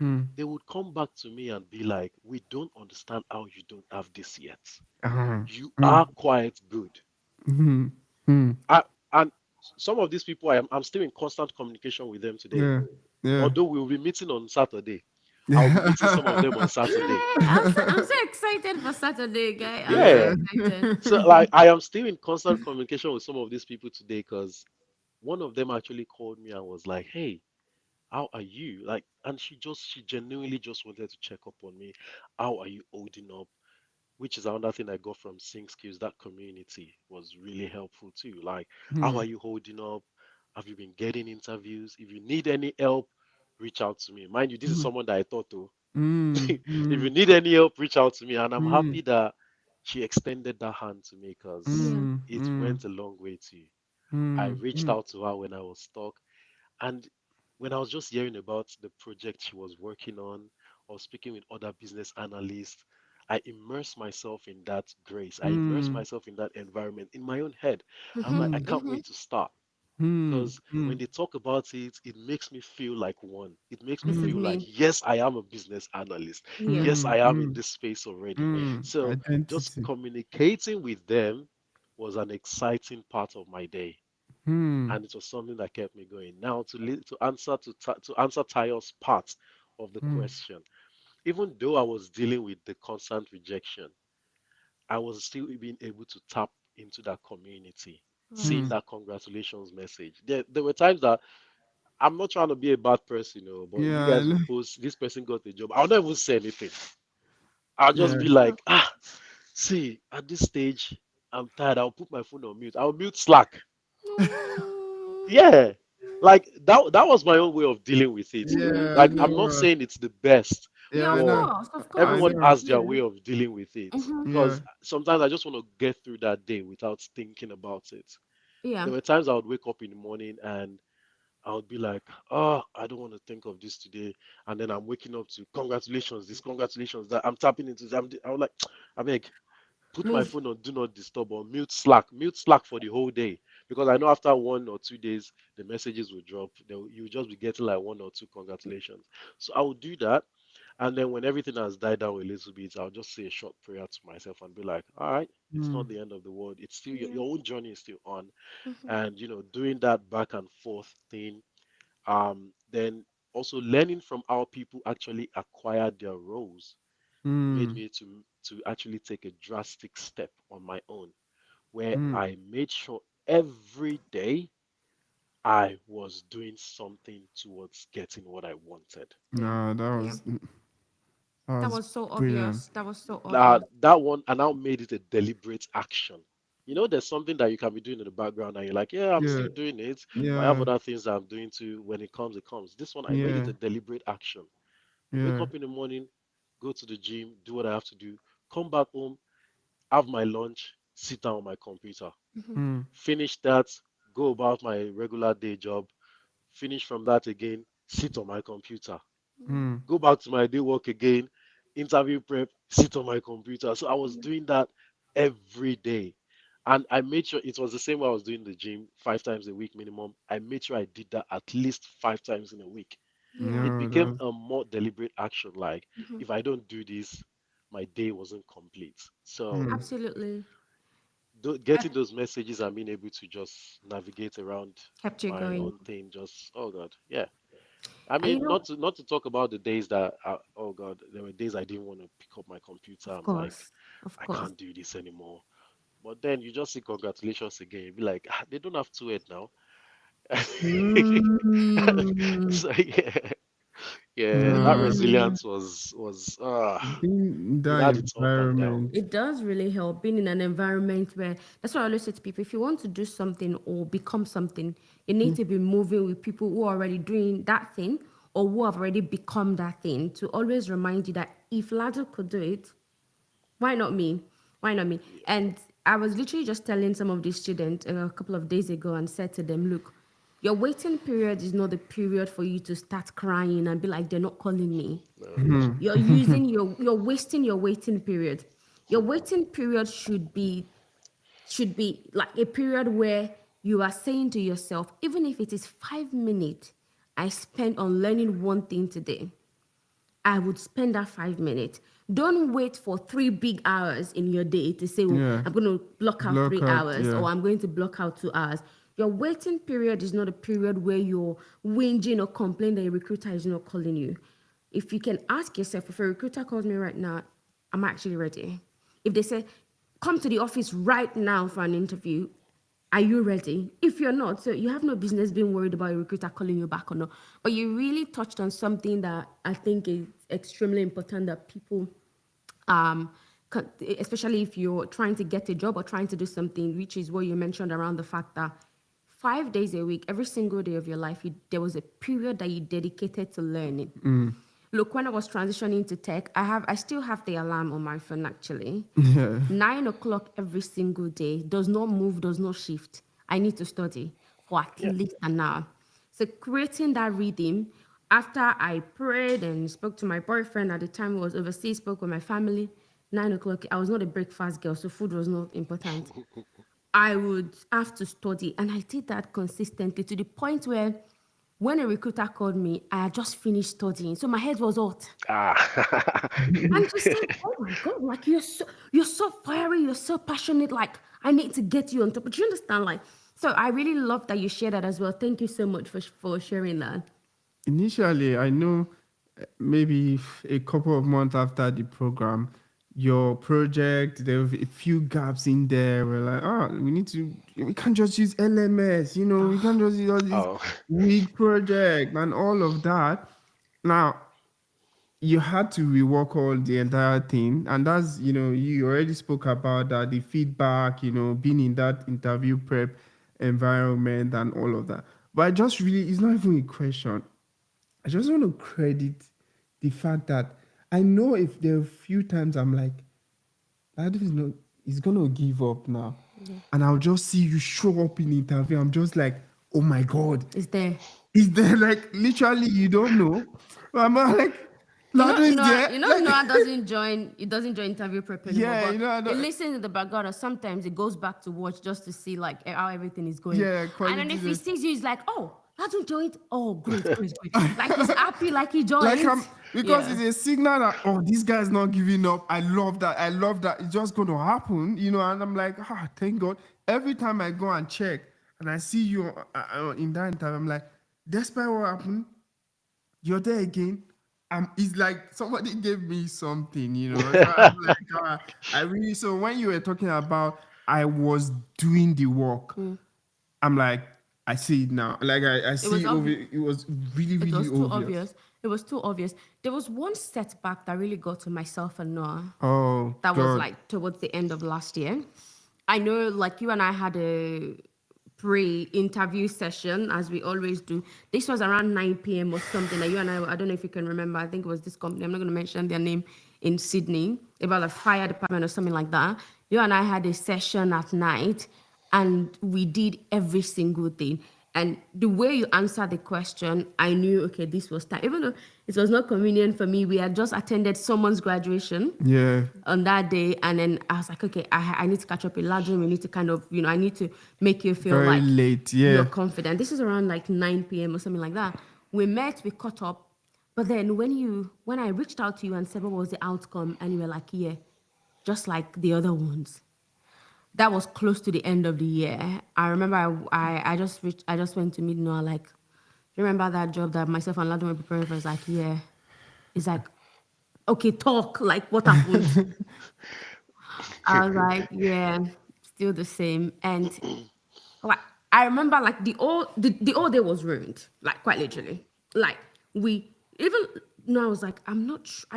Mm. they would come back to me and be like, we don't understand how you don't have this yet. Ah. You Mm. are quite good. Mm. Mm. And some of these people, I'm still in constant communication with them today. Yeah. Yeah. Although we'll be meeting on Saturday. I'll be meeting some of them on Saturday. I'm so excited for Saturday, guy. I'm so Yeah. Yeah. excited. So like I am still in constant communication with some of these people today because one of them actually called me and was like, "Hey, how are you?" Like, and she genuinely just wanted to check up on me. How are you holding up? Which is another thing I got from Sync Skills. That community was really helpful too. Like, how are Hmm. you holding up? Have you been getting interviews? If you need any help, reach out to me. Mind you, this is Hmm. someone that I thought to. Hmm. If Hmm. you need any help, reach out to me. And I'm Hmm. happy that she extended that hand to me because Yeah. Hmm. it Hmm. went a long way too. I Hmm. reached Hmm. out to her when I was stuck. And when I was just hearing about the project she was working on or speaking with other business analysts, I immersed myself in that grace. I immersed Hmm. myself in that environment in my own head. I'm like, I Mm-hmm. can't Mm-hmm. wait to start Hmm. because Hmm. when they talk about it, it makes me feel like one. It makes me This is feel Hmm. like, me. yes, I am a business analyst. Yeah. Yes, Hmm. I am in Hmm. this space already. Hmm. So just Identity. communicating with them was an exciting part of my day Hmm. and it was something that kept me going. Now, to answer Tayo's part of the Hmm. question, even though I was dealing with the constant rejection, I was still being able to tap into that community, seeing Hmm. Right. that congratulations message. There were times that I'm not trying to be a bad person, but you Yeah. I guys will know. post this person got a job. I'll not even say anything. I'll just Yeah. be Yeah. like, see, at this stage, I'm tired. I'll put my phone on mute. I'll mute Slack. Oh. Yeah, like that was my own way of dealing with it. Mm-hmm. Yeah. I Like know. I'm Mm-hmm. not saying it's the best, Yeah. Yeah, I of but know. course, of I course. everyone It's know. has their way you. of dealing with it. Mm-hmm. Yeah. Because sometimes I just want to get through that day without thinking about it. Yeah. There were times I would wake up in the morning and I would be like, oh, I don't want to think of this today. And then I'm waking up to congratulations, this congratulations that I'm tapping into. I was like, I beg, put my Move. phone on do not disturb or mute Slack for the whole day because I know after 1 or 2 days the messages will drop. You'll just be getting like 1 or 2 congratulations. So I will do that, and then when everything has died down a little bit, I'll just say a short prayer to myself and be like, all right, it's Hmm. not the end of the world. It's still Yeah. your own journey is still on, Mm-hmm. and doing that back and forth thing. Then also learning from how people actually acquired their roles made Hmm. me to actually take a drastic step on my own where Hmm. I made sure every day I was doing something towards getting what I wanted. Yeah. No, Yeah. that That was was so brilliant. obvious. That was so obvious. That one, I now made it a deliberate action. There's something that you can be doing in the background and you're like, yeah, I'm Yeah. still doing it, but I have Yeah. other things that I'm doing too. When it comes, it comes. This one, I made it Yeah. a deliberate action. Wake Yeah. up in the morning, go to the gym, do what I have to do, come back home, have my lunch, sit down on my computer. Mm-hmm. Hmm. Finish that, go about my regular day job, finish from that again, sit on my computer, Hmm. go back to my day work again, interview prep, sit on my computer. So I was doing that every day. And I made sure it was the same way I was doing the gym 5 times a week minimum. I made sure I did that at least 5 times in a week. Yeah. It No, became that. a more deliberate action. Like, Mm-hmm. if I don't do this, my day wasn't complete. So Hmm. Absolutely. getting those messages and being able to just navigate around Kept you my going. own thing, just oh god, yeah. I And you mean, know, not to talk about the days that oh god, there were days I didn't want to pick up my computer. of I'm like, course, of I course. can't do this anymore. But then you just see congratulations again. You be like, they don't have to it now. Mm. So yeah, yeah, that No, Mm. resilience was being in it that had its up and down. environment. It does really help being in an environment where that's what I always say to people. If you want to do something or become something, you need to be moving with people who are already doing that thing or who have already become that thing to always remind you that if Ladun could do it, why not me? Why not me? Yeah, And I was literally just telling some of these students a couple of days ago and said to them, look, your waiting period is not the period for you to start crying and be like, they're not calling me. no, no. You're wasting your waiting period. Your waiting period should be like a period where you are saying to yourself, even if it is 5 minutes I spent on learning one thing today, I would spend that 5 minutes. Don't wait for 3 big hours in your day to say, oh, Yeah, I'm going to block out block three out. hours Yeah. or I'm going to block out 2 hours. Your waiting period is not a period where you're whinging or complaining that your recruiter is not calling you. if you can ask yourself, if a recruiter calls me right now, I'm actually ready. If they say, come to the office right now for an interview, are you ready? If you're not, so you have no business being worried about a recruiter calling you back or not. But you really touched on something that I think is extremely important that people, um, especially if you're trying to get a job or trying to do something, which is what you mentioned around the fact that 5 days a week, every single day of your life, there was a period that you dedicated to learning. Look, when I was transitioning to tech, I still have the alarm on my phone actually. Yeah. 9 o'clock every single day, does not move, does not shift. I need to study for at Yeah. least an hour. So creating that rhythm, after I prayed and spoke to my boyfriend at the time, he was overseas, spoke with my family. 9 o'clock, I was not a breakfast girl, so food was not important. I would have to study. And I did that consistently to the point where when a recruiter called me, I had just finished studying. So my head was hot. Ah. And she said, oh my God, like you're so fiery, you're so passionate. Like I need to get you on top. But you understand, like, so I really love that you share that as well. Thank you so much for sharing that. Initially, I know maybe a couple of months after the program, your project, there were a few gaps in there. We're like, we can't just use LMS, we can't just use all this Oh. weak project and all of that. Now, you had to rework all the entire thing, and that's, you already spoke about that, the feedback, being in that interview prep environment and all of that. But I just really, it's not even a question. I just want to credit the fact that I know if there are a few times I'm like, that is not, he's gonna give up now. And I'll just see you show up in the interview. I'm just like, oh my God. Is there? Is there, like, literally you don't know? But I'm like, Ladun is there. Like, Noah doesn't join. He doesn't join interview prep anymore. yeah, But I he don't, listens to the background, or sometimes he goes back to watch just to see like how everything is going. yeah, And then if he quality. sees you, he's like, "Oh, Ladun joined. Oh, great, great, great!" Like he's happy, like he Like, joined. because Yeah. it's a signal that, this guy's not giving up. I love that. I love that. It's just going to happen, and I'm like, thank God. Every time I go and check and I see you in that time, I'm like, despite what happened, you're there again. It's like somebody gave me something, So I'm like, I really. So when you were talking about, I was doing the work. I'm like, I see it now. Like I It was see over. obvious. It was really, It really was too obvious. obvious. It was too obvious. There was one setback that really got to myself and Noah. Oh That was God. like towards the end of last year. I know, like you and I had a pre-interview session, as we always do. This was around 9 p.m. or something. Like you and I don't know if you can remember. I think it was this company. I'm not going to mention their name, in Sydney, about a fire department or something like that. You and I had a session at night, and we did every single thing. And the way you answered the question, I knew, okay, this was time. Even though it was not convenient for me, we had just attended someone's graduation Yeah. on that day. And then I was like, okay, I need to catch up with Ladun. We need to kind of, I need to make you feel Very like late. you're Yeah. confident. This is around like 9 p.m. or something like that. We met, we caught up. But then when I reached out to you and said, what was the outcome? And you were like, yeah, just like the other ones. That was close to the end of the year. I remember I just went to meet Noah, like, remember that job that myself and Ladun were preparing for? It's like, yeah. It's like, okay, talk, like what happened? I was like, yeah, still the same. And like I remember like the old day was ruined, like quite literally. Like we even no, I was like, I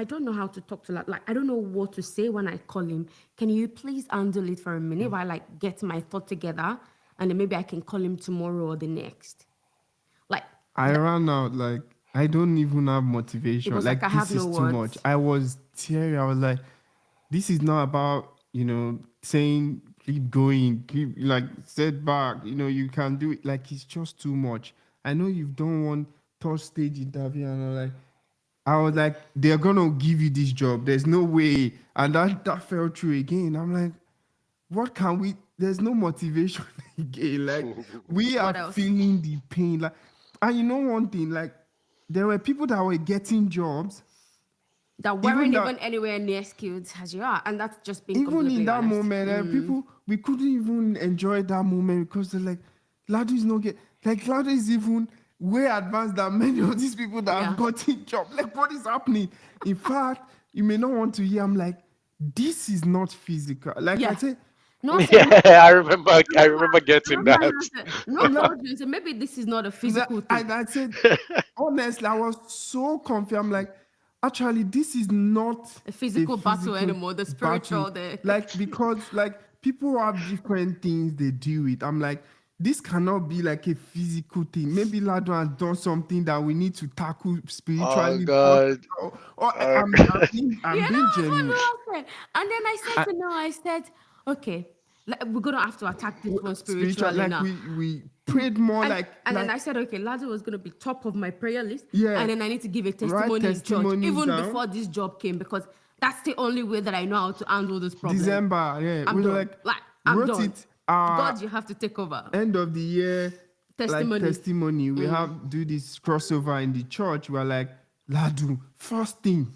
don't know how to talk to like I don't know what to say when I call him. Can you please handle it for a minute while I like get my thought together, and then maybe I can call him tomorrow or the next. Like I ran out. Like, I don't even have it motivation. was like I Like, have this no is too much. words. I was teary. I was like, this is not about, saying keep going, keep, like, setback. You can do it. Like, it's just too much. I know you've done one third stage interview, and I was like, they're gonna give you this job. There's no way. And that fell through again. I'm like, what can we? There's no motivation again. Like, we are What else? feeling the pain. Like, and you know one thing, like, there were people that were getting jobs, That even weren't that, even anywhere near skilled as you are, and that's just being even in completely that honest. moment, people, we couldn't even enjoy that moment because they're like, Ladu is not get, like, Ladu is even way advanced than many of these people that Yeah. have gotten job. Like, what is happening? In fact, you may not want to hear. I'm like, this is not physical. Like I Yeah. say, No, say Yeah, no. I Remember, remember getting remember that. you said, no I'm like, told you. So maybe this is not a like, physical thing. I said, honestly, I was so confused. I'm like, actually, this is not A a physical battle physical anymore. The battle. spiritual, the Like, because like people have different things they deal with. I'm like, this cannot be like a physical thing. Maybe Ladun has done something that we need to tackle Oh spiritually first. God. Oh, I'm yeah, being that was genuine. what happened. And then I said to Noah, I said, okay, like, we're gonna have to attack this one Spiritual, spiritually like now. we prayed more And then like I said, okay, Lado was gonna be top of my prayer list, yeah, and then I need to give a write testimony in church, testimonies even down. before this job came, because that's the only way that I know how to handle this problem. December, yeah. I'm We were done. like Like, I'm wrote done. it God, you have to take over. end of the year like Testimonies. testimony. We have do this crossover in the church. We're like, Ladun, first thing,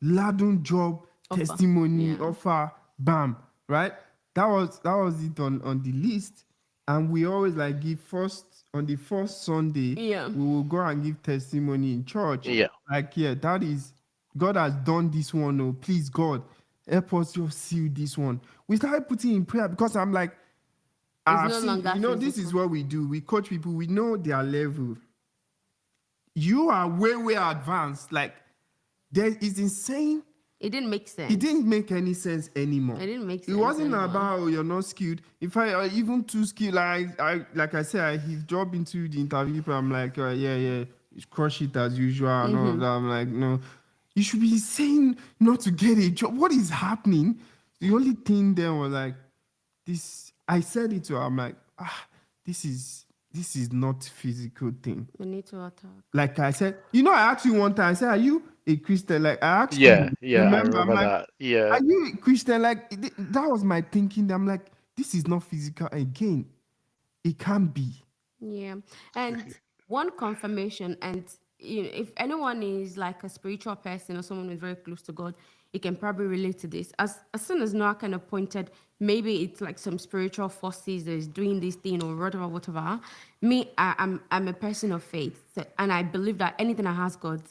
Ladun job, Offer. testimony, Yeah. offer, bam. Right? That was it on the list. And we always like give first on the first Sunday, Yeah. we will go and give testimony in church. yeah. Like, yeah, that is God has done this one. Oh, please, God, help us just seal this one. We started putting in prayer because I'm like, It's I've no seen, longer this is physical. what we do. We coach people, we know their level. You are way, way advanced. Like, there is insane. It didn't make sense. It didn't make any sense anymore. It didn't make It sense wasn't anymore. about you're not skilled. If I are even too skilled, like I said, he's dropped into the interview. I'm like, yeah, crush it as usual and all of that. I'm like, no, you should be saying not to get a job. What is happening? The only thing then was like, this. I said it to her. I'm like, this is not physical thing. We need to attack. Like I said, I asked you one time. I said, "Are you a Christian?" Like I asked Yeah, you. yeah, I Remember? I'm remember like, that. Yeah. "Are you a Christian?" Like that was my thinking. I'm like, "This is not physical." Again, it can't be. Yeah. And one confirmation, and if anyone is like a spiritual person or someone who's very close to God, you can probably relate to this. As soon as Noah kind of pointed, maybe it's like some spiritual forces that is doing this thing or whatever. Me, I'm a person of faith, so, and I believe that anything I ask God,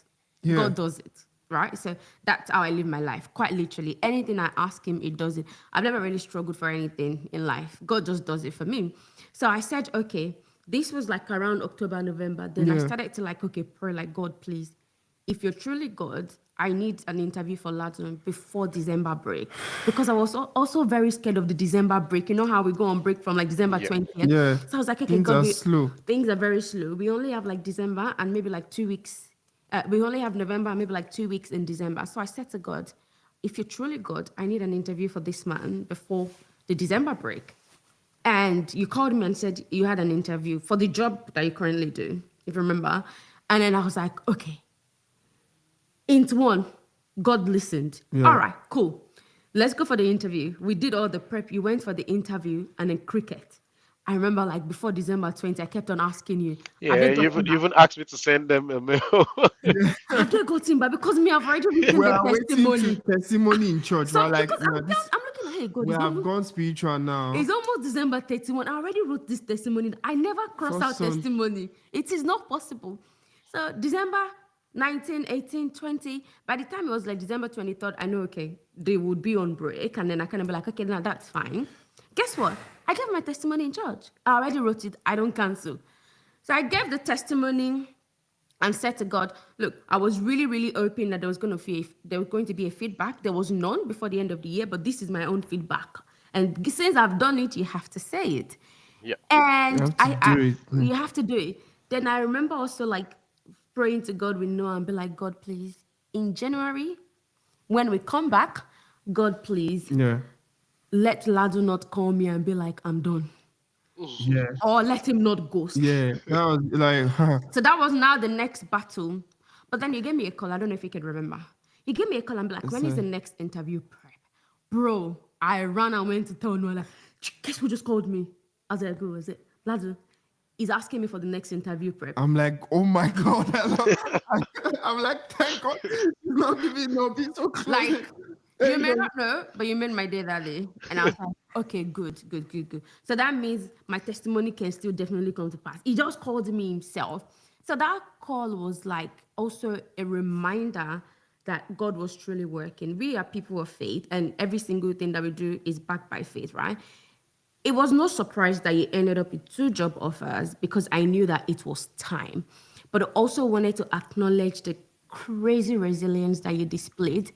Yeah. God does it. Right, so that's how I live my life. Quite literally, anything I ask Him, it does it. I've never really struggled for anything in life. God just does it for me. So I said, okay, this was like around October, November. Then I Yeah. started to like, okay, pray like, God, please, if you're truly God, I need an interview for Ladun before December break, because I was also very scared of the December break. You know how we go on break from like December Yeah. 20th. Yeah. So I was like, okay, Things God, are slow. things are very slow. We only have like December and maybe like 2 weeks. We only have November and maybe like 2 weeks in December. So I said to God, if you're truly God, I need an interview for this man before the December break. And you called me and said you had an interview for the job that you currently do, if you remember. And then I was like, okay. Into one, God listened. Yeah. All right, cool. Let's go for the interview. We did all the prep. You went for the interview and then cricket. I remember like before December 20, I kept on asking you, have Yeah, they you gotten even you back? even asked me to send them a mail. Have they gotten back? Because me, I've already written We the are waiting to testimony. testimony in church. So We're like, because I'm looking at, hey, God, we have gone spiritual now. it's almost December 31. I already wrote this testimony. I never cross First out son. testimony. It is not possible. So December 19, 18, 20. By the time it was like December 23rd, I know, okay, they would be on break. And then I kind of be like, okay, now that's fine. Guess what? I gave my testimony in church. I already wrote it. I don't cancel. So I gave the testimony and said to God, look, I was really, really hoping that there was going to be a feedback. There was none before the end of the year, but this is my own feedback. And since I've done it, you have to say it. Yeah. And You have to do it. you have to do it. Then I remember also like praying to God with Noah and be like, God, please, in January, when we come back, God, please, Yeah. let Ladu not call me and be like, I'm done. Yeah. Or let him not ghost. Yeah. That was like, So that was now the next battle. But then you gave me a call. I don't know if you can remember. You gave me a call and be like, when is the next interview prep? Bro, I ran and went to tell Noah, like, guess who just called me? I was like, who is it? Ladu. He's asking me for the next interview prep. I'm like, oh my God. I'm like, thank God. He's not giving up. He's so close. Like, you may not know, but you made my day that day. And I was like, okay, good. So that means my testimony can still definitely come to pass. He just called me himself. So that call was like also a reminder that God was truly working. We are people of faith, and every single thing that we do is backed by faith, right? It was no surprise that you ended up with two job offers because I knew that it was time. But I also wanted to acknowledge the crazy resilience that you displayed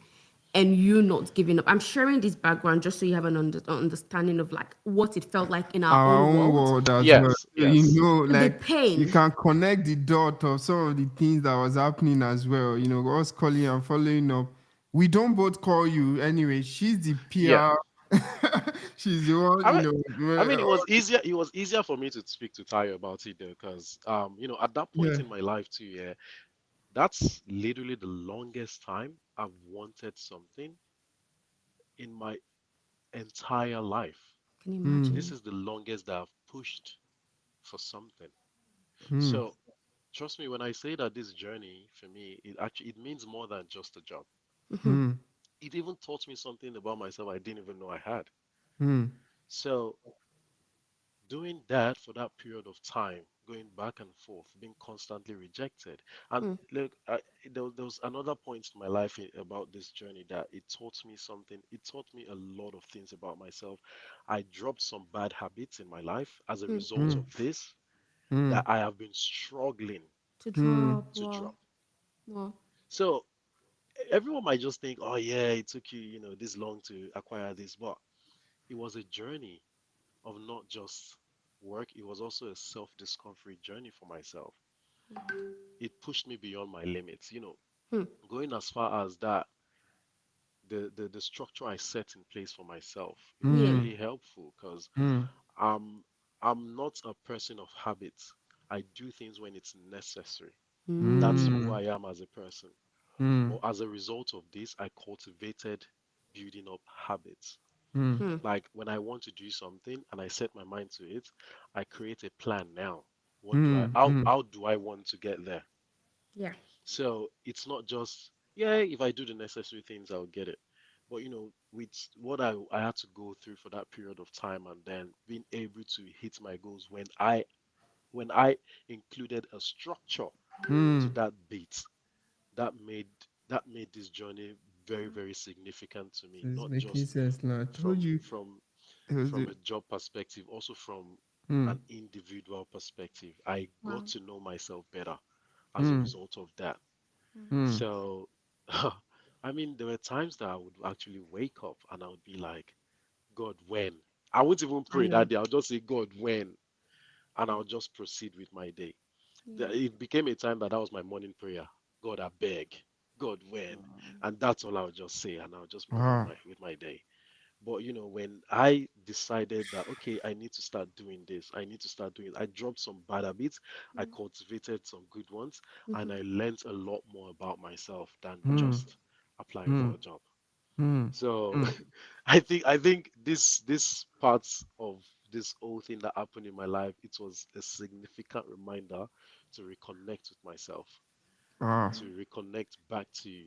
and you not giving up. I'm sharing this background just so you have an understanding of like what it felt like in our Our own own world. world as well. Yes, So, you yes. know, The like you pain. can connect the dot of some of the things that was happening as well. You know, us calling and following up. We don't both call you anyway. She's the Yeah. PR. She's the one, I you mean, know. it was easier. It was easier for me to speak to Tayo about it though, because at that point Yeah. in my life too, yeah, that's literally the longest time I've wanted something in my entire life. Can you Hmm. This imagine? is the longest that I've pushed for something. Hmm. So trust me when I say that this journey for me, it means more than just a job. Hmm. It even taught me something about myself I didn't even know I had. Hmm. So doing that for that period of time, going back and forth, being constantly rejected. And look, there was another point in my life about this journey that it taught me something. It taught me a lot of things about myself. I dropped some bad habits in my life as a result Hmm. of this Hmm. that I have been struggling To Hmm. drop, to wow, drop. wow. So everyone might just think, oh yeah, it took you, this long to acquire this, but it was a journey of not just work, it was also a self-discovery journey for myself. It pushed me beyond my limits, going as far as that the structure I set in place for myself, it was Yeah. Hmm. really helpful because Hmm. I'm I'm not a person of habits. I do things when it's necessary. That's who Hmm. I am as a person. Hmm. But as a result of this, I cultivated building up habits. Hmm. Like when I want to do something and I set my mind to it, I create a plan now. What do I Hmm. how Hmm. how do I want to get there? Yeah. So it's not just, yeah, if I do the necessary things, I'll get it. But with what I had to go through for that period of time and then being able to hit my goals when I included a structure to Hmm. that beat, that made that made this journey very, very significant to me, It's not making just sense now. I told from you. from It was from it. a job perspective, also from Hmm. an individual perspective. I got Wow. to know myself better as a Hmm. result of that. Hmm. So, I mean, there were times that I would actually wake up and I would be like, God, when? I won't even I pray know. that day. I'll just say, God, when? And I'll just proceed with my day. It became a time that was my morning prayer. God, I beg. God, when? And that's all I'll just say, and I'll just move Wow. with my day. But when I decided that, okay, I need to start doing this, I need to start doing, I dropped some bad habits, I cultivated some good ones, and I learned a lot more about myself than Hmm. just applying Hmm. for a job. Hmm. So Hmm. I think this part of this whole thing that happened in my life, it was a significant reminder to reconnect with myself, Wow. to reconnect back to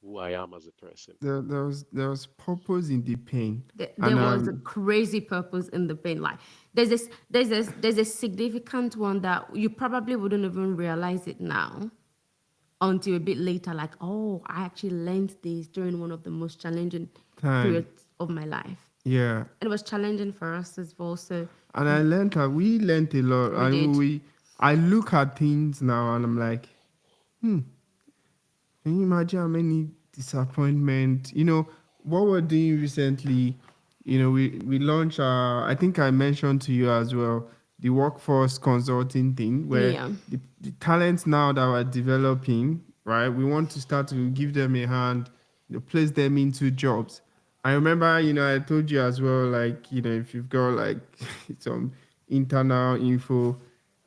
who I am as a person. There was purpose in the pain, There and was a crazy purpose in the pain. Like there's a significant one that you probably wouldn't even realize it now until a bit later. Like, oh, I actually learned this during one of the most challenging time. periods of my life. Yeah, And it was challenging for us as well. So and I learned that we learned a lot. we I did. we I look at things now and I'm like, can you imagine how many disappointment? What we're doing recently, we launched, I think I mentioned to you as well, the workforce consulting thing, where Yeah. the talents now that we're developing, right? We want to start to give them a hand, place them into jobs. I remember, I told you as well, like, if you've got like some internal info,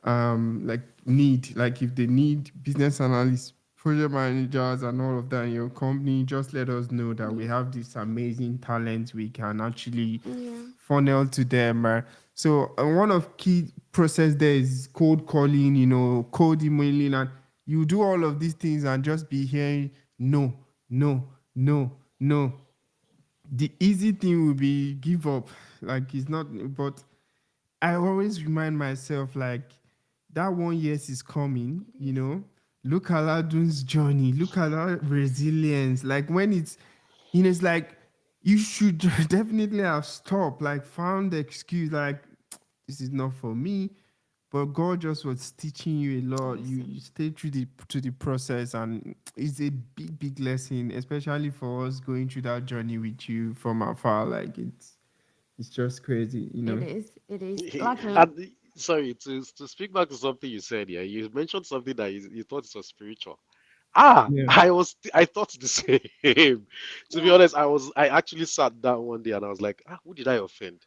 like if they need business analysts, project managers, and all of that in your company, just let us know that we have this amazing talent we can actually Yeah. funnel to them. So one of key process there is cold calling, cold emailing, and you do all of these things and just be hearing no, no, no, no. The easy thing will be give up, like it's not, but I always remind myself, like, that 1 years is coming, look at Ladun's journey, look at our resilience. Like when it's like you should definitely have stopped, like found the excuse, like this is not for me. But God just was teaching you a lot. You Awesome. stay through the process, and it's a big, big lesson, especially for us going through that journey with you from afar. Like it's just crazy, It is. It is. And sorry, to speak back to something you said, yeah, you mentioned something that you thought it was spiritual. Yeah. I thought the same. To be honest, I actually sat down one day and I was like, who did I offend?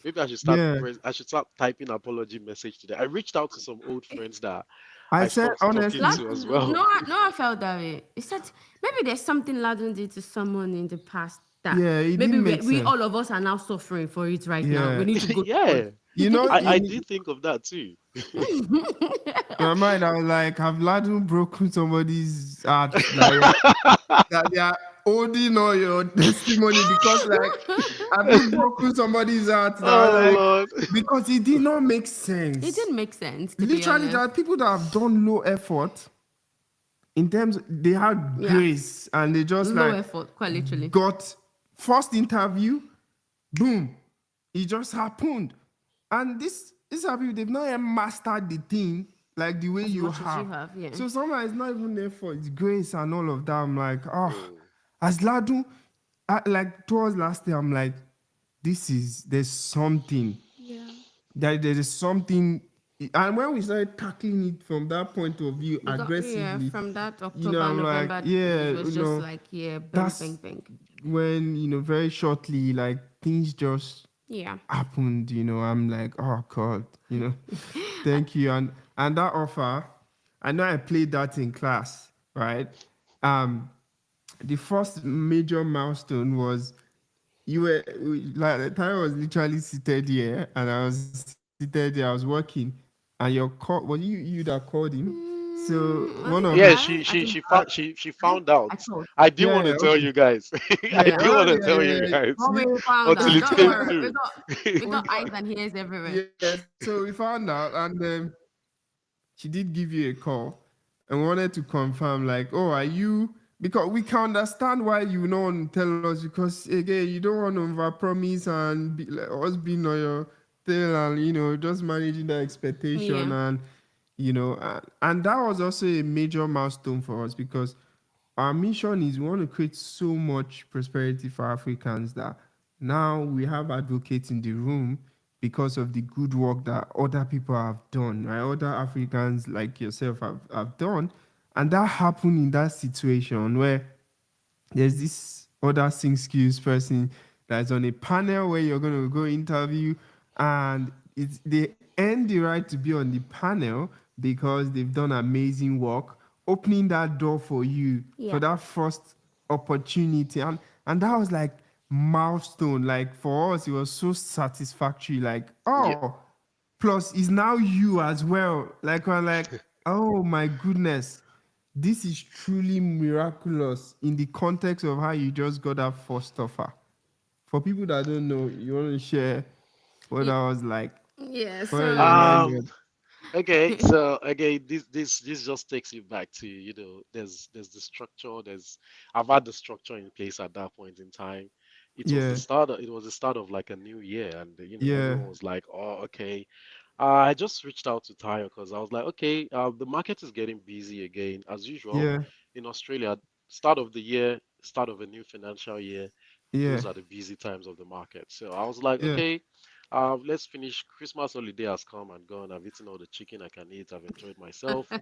Maybe Yeah. I should start typing apology message today. I reached out to some old friends that I I said stopped talking honestly, to as well. No, I felt that way. It said maybe there's something Ladun did to someone in the past that yeah, it maybe didn't make we sense. all of us are now suffering for it right now. We Yeah. need to go to God. Yeah, I did think of that too. In my mind, I was like, have Ladun broken somebody's heart that they are holding all your testimony because, like, have you broken somebody's heart that, Oh like, Lord. because it did not make It sense. didn't make sense, to be Literally, there honest. are people that have done low effort in terms, they had Yeah. grace and they just Low like effort, quite literally. got first interview, boom, it just happened. And this are people, they've not yet mastered the thing like the way As you much as you have. have, yeah. So sometimes it's not even effort, it's grace and all of that. I'm like, oh, Mm, as Ladu, like towards last year, I'm like, there's something Yeah. that there is something. And when we started tackling it from that point of view We got, yeah, aggressively, from that October, I'm like, November, yeah, it was just like, yeah, bing, bing, that's bing. when, very shortly, like things just Yeah. happened, I'm like, oh God, thank you. And that offer, I know I played that in class, right? Um, the first major milestone was like Tyra was literally seated here and I was seated there, I was working, and your call was you that called him. So one Was of it his yeah, I? I think she I think found out. I told. I didn't yeah, want to tell okay. you guys. I Yeah, didn't oh want to yeah, tell yeah, you yeah. guys But we found until out. it Don't came worry. through. We we got got, eyes and ears everywhere. yeah, so we found out, and she did give you a call and wanted to confirm, like, oh, are you? Because we can understand why you don't want to tell us, because again, you don't want to overpromise and be, like, us being on your tail and just managing the expectation Yeah. and and that was also a major milestone for us because our mission is we want to create so much prosperity for Africans that now we have advocates in the room because of the good work that other people have done, right? Other Africans like yourself have done. And that happened in that situation where there's this other sing skills person that's on a panel where you're going to go interview, and they earn the right to be on the panel because they've done amazing work opening that door for you for Yeah. that first opportunity. And that was like milestone. Like for us it was so satisfactory, like, Yeah, oh, plus it's now you as well. Like we're like, oh my goodness, this is truly miraculous in the context of how you just got that first offer. For people that don't know, you want to share what Yeah. that was like? Yeah. What are your mind Um, was? okay, so again, this just takes you back to, there's the structure. I've had the structure in place at that point in time. Yeah, It was the start of like a new year, and yeah, everyone was like, oh, okay. I just reached out to Tayo because I was like, okay, the market is getting busy again as usual yeah, in Australia. Start of the year, start of a new financial year, yeah, those are the busy times of the market. So I was like, yeah, okay, let's finish. Christmas holiday has come and gone. I've eaten all the chicken I can eat. I've enjoyed myself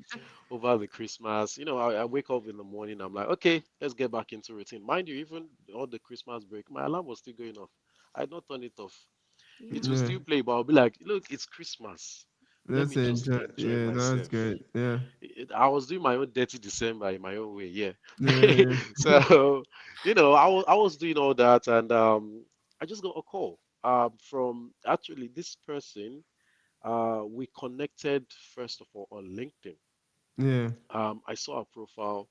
over the Christmas. I wake up in the morning. I'm like, okay, let's get back into routine. Mind you, even on the Christmas break, my alarm was still going off. I had not turned it off. It will yeah. still play, but I'll be like, look, it's Christmas. Let Let's me just enjoy. enjoy Yeah, that's myself. good. Yeah, I was doing my own dirty December in my own way, yeah. yeah, So, I was doing all that, and I just got a call from actually this person. We connected first of all on LinkedIn. yeah, I saw her profile,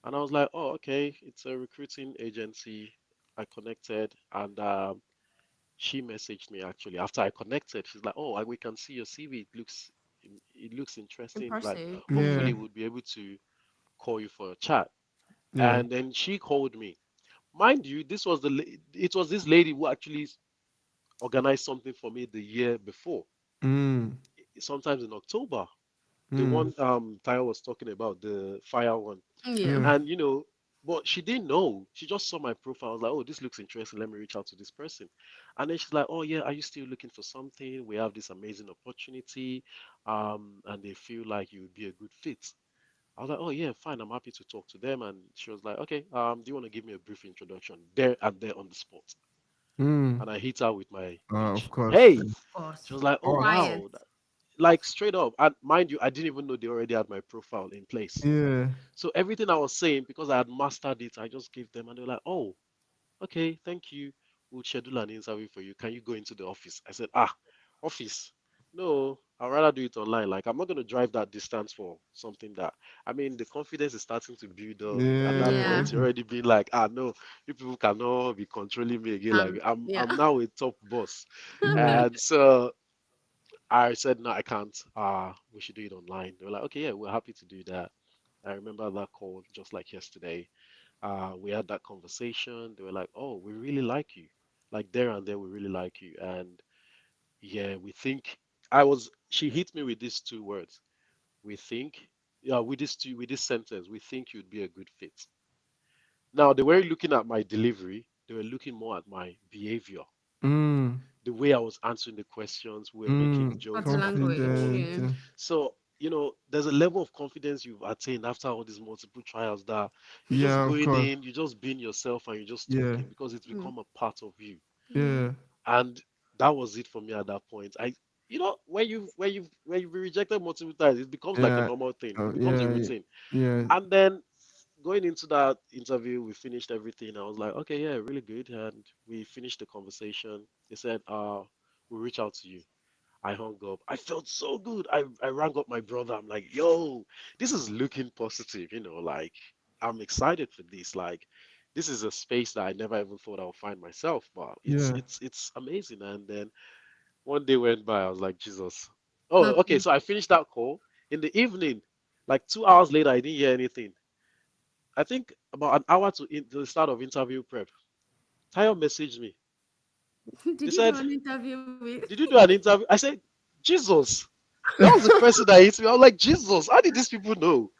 and I was like, oh, okay, it's a recruiting agency. I connected, and she messaged me actually after I connected. She's like, "Oh, we can see your CV. It looks it looks interesting. Like, Impressive. Yeah. hopefully we'll be able to call you for a chat. Yeah. And then she called me. Mind you, it was this lady who actually organized something for me the year before, Mm. sometimes in October. The Mm. one Tayo was talking about, the fire one. Yeah. Yeah. And but she didn't know. She just saw my profile. I was like, oh, this looks interesting. Let me reach out to this person. And then she's like, oh yeah, are you still looking for something? We have this amazing opportunity, and they feel like you would be a good fit. I was like, oh yeah, fine. I'm happy to talk to them. And she was like, okay, do you want to give me a brief introduction there and there on the spot? Mm. And I hit her with my Of pitch. course. Hey, Yeah. Of she course. was like, oh Oh, Quiet. wow, like straight up. And mind you, I didn't even know they already had my profile in place. yeah. So everything I was saying, because I had mastered it, I just gave them, and they were like, "Oh, okay, thank you. We'll schedule an interview for you. Can you go into the office?" I said, "Ah, office? No, I'd rather do it online. Like, I'm not going to drive that distance for something that, I mean, the confidence is starting to build up. At Yeah. that Yeah. point, you're already being like, ah, no, you people cannot be controlling me again. Like, I'm Yeah. now a top boss." Yeah. And so I said, "No, I can't. We should do it online." They were like, "Okay, yeah, we're happy to do that." I remember that call just like yesterday. We had that conversation. They were like, "Oh, we really like you. Like there and there, we really like you." And yeah, we think she hit me with these two words. We think, yeah, with this sentence, we think you'd be a good fit. Now, they weren't looking at my delivery. They were looking more at my behavior, Mm. the way I was answering the questions. We were making Mm. jokes Body back and language. forth. Confident. Yeah. So, there's a level of confidence you've attained after all these multiple trials that you're just Yeah, of going course. in, you're just being yourself and you're just Yeah. talking because it's Mm. become a part of you. Yeah. Yeah. And that was it for me at that point. When you've been rejected multiple times, it becomes like a Yeah. normal thing. Oh, It becomes a yeah. routine. Yeah. And then going into that interview, we finished everything. I was like, okay, yeah, really good. And we finished the conversation. They said, we'll reach out to you. I hung up. I felt so good. I rang up my brother. I'm like, yo, this is looking positive, like I'm excited for this. Like this is a space that I never even thought I would find myself, but it's Yeah. it's it's amazing. And then one day went by, I was like, Jesus. Oh, okay. Nothing. So I finished that call in the evening. Like 2 hours later, I didn't hear anything. I think about an hour to the start of interview prep. Tayo messaged me. He Did you do said, an interview with? did you do an interview? I said, Jesus. That was the person that hit me. I was like, Jesus, how did these people know?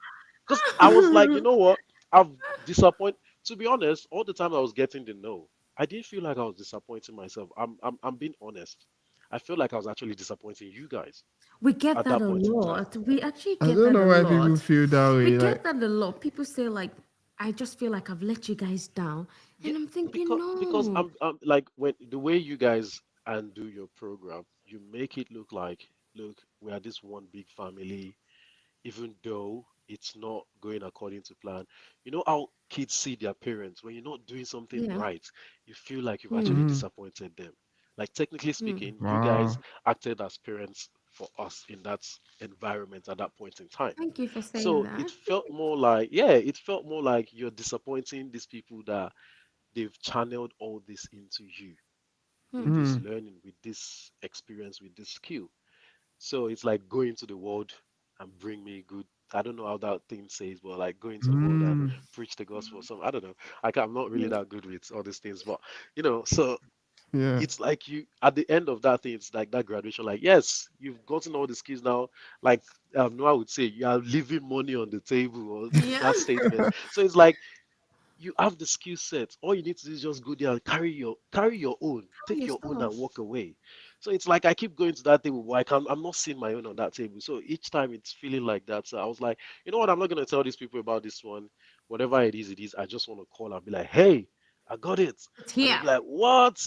Because I was like, you know what? I'm disappointed. To be honest, all the time I was getting the no, I didn't feel like I was disappointing myself. I'm being honest. I feel like I was actually disappointing you guys We get at that that a point in time. lot. We actually I get don't that know a why people lot. feel that We way. get Like, that a lot. People say like, I just feel like I've let you guys down. Yeah, And I'm thinking, because no. I'm like when the way you guys and do your program, you make it look like, look, we are this one big family, even though it's not going according to plan. You know how kids see their parents when you're not doing something Yeah. right, you feel like you've Hmm. actually mm, disappointed them. Like technically Hmm. speaking, you guys wow. acted as parents for us in that environment at that point in time. Thank you for saying So that. it felt more like, yeah, it felt more like you're disappointing these people that they've channeled all this into you with Hmm. this Mm, learning, with this experience, with this skill. So it's like go into the world and bring me good. I don't know how that thing says, but like go into the world and mm, preach the gospel. Some I don't know. I'm not really Yeah. that good with all these things, but so yeah. it's like you at the end of that thing, it's like that graduation. Like yes, you've gotten all the skills now. Like Noah would say, you are leaving money on the table, or Yeah. that statement. So it's like you have the skill set. All you need to do is just go there and carry your own, Tell take your own and yourself. walk away. So it's like I keep going to that table, but I'm not seeing my own on that table. So each time it's feeling like that. So I was like, you know what? I'm not gonna tell these people about this one. Whatever it is, it is. I just want to call and be like, hey, I got it. It's And they'll here. be like, what?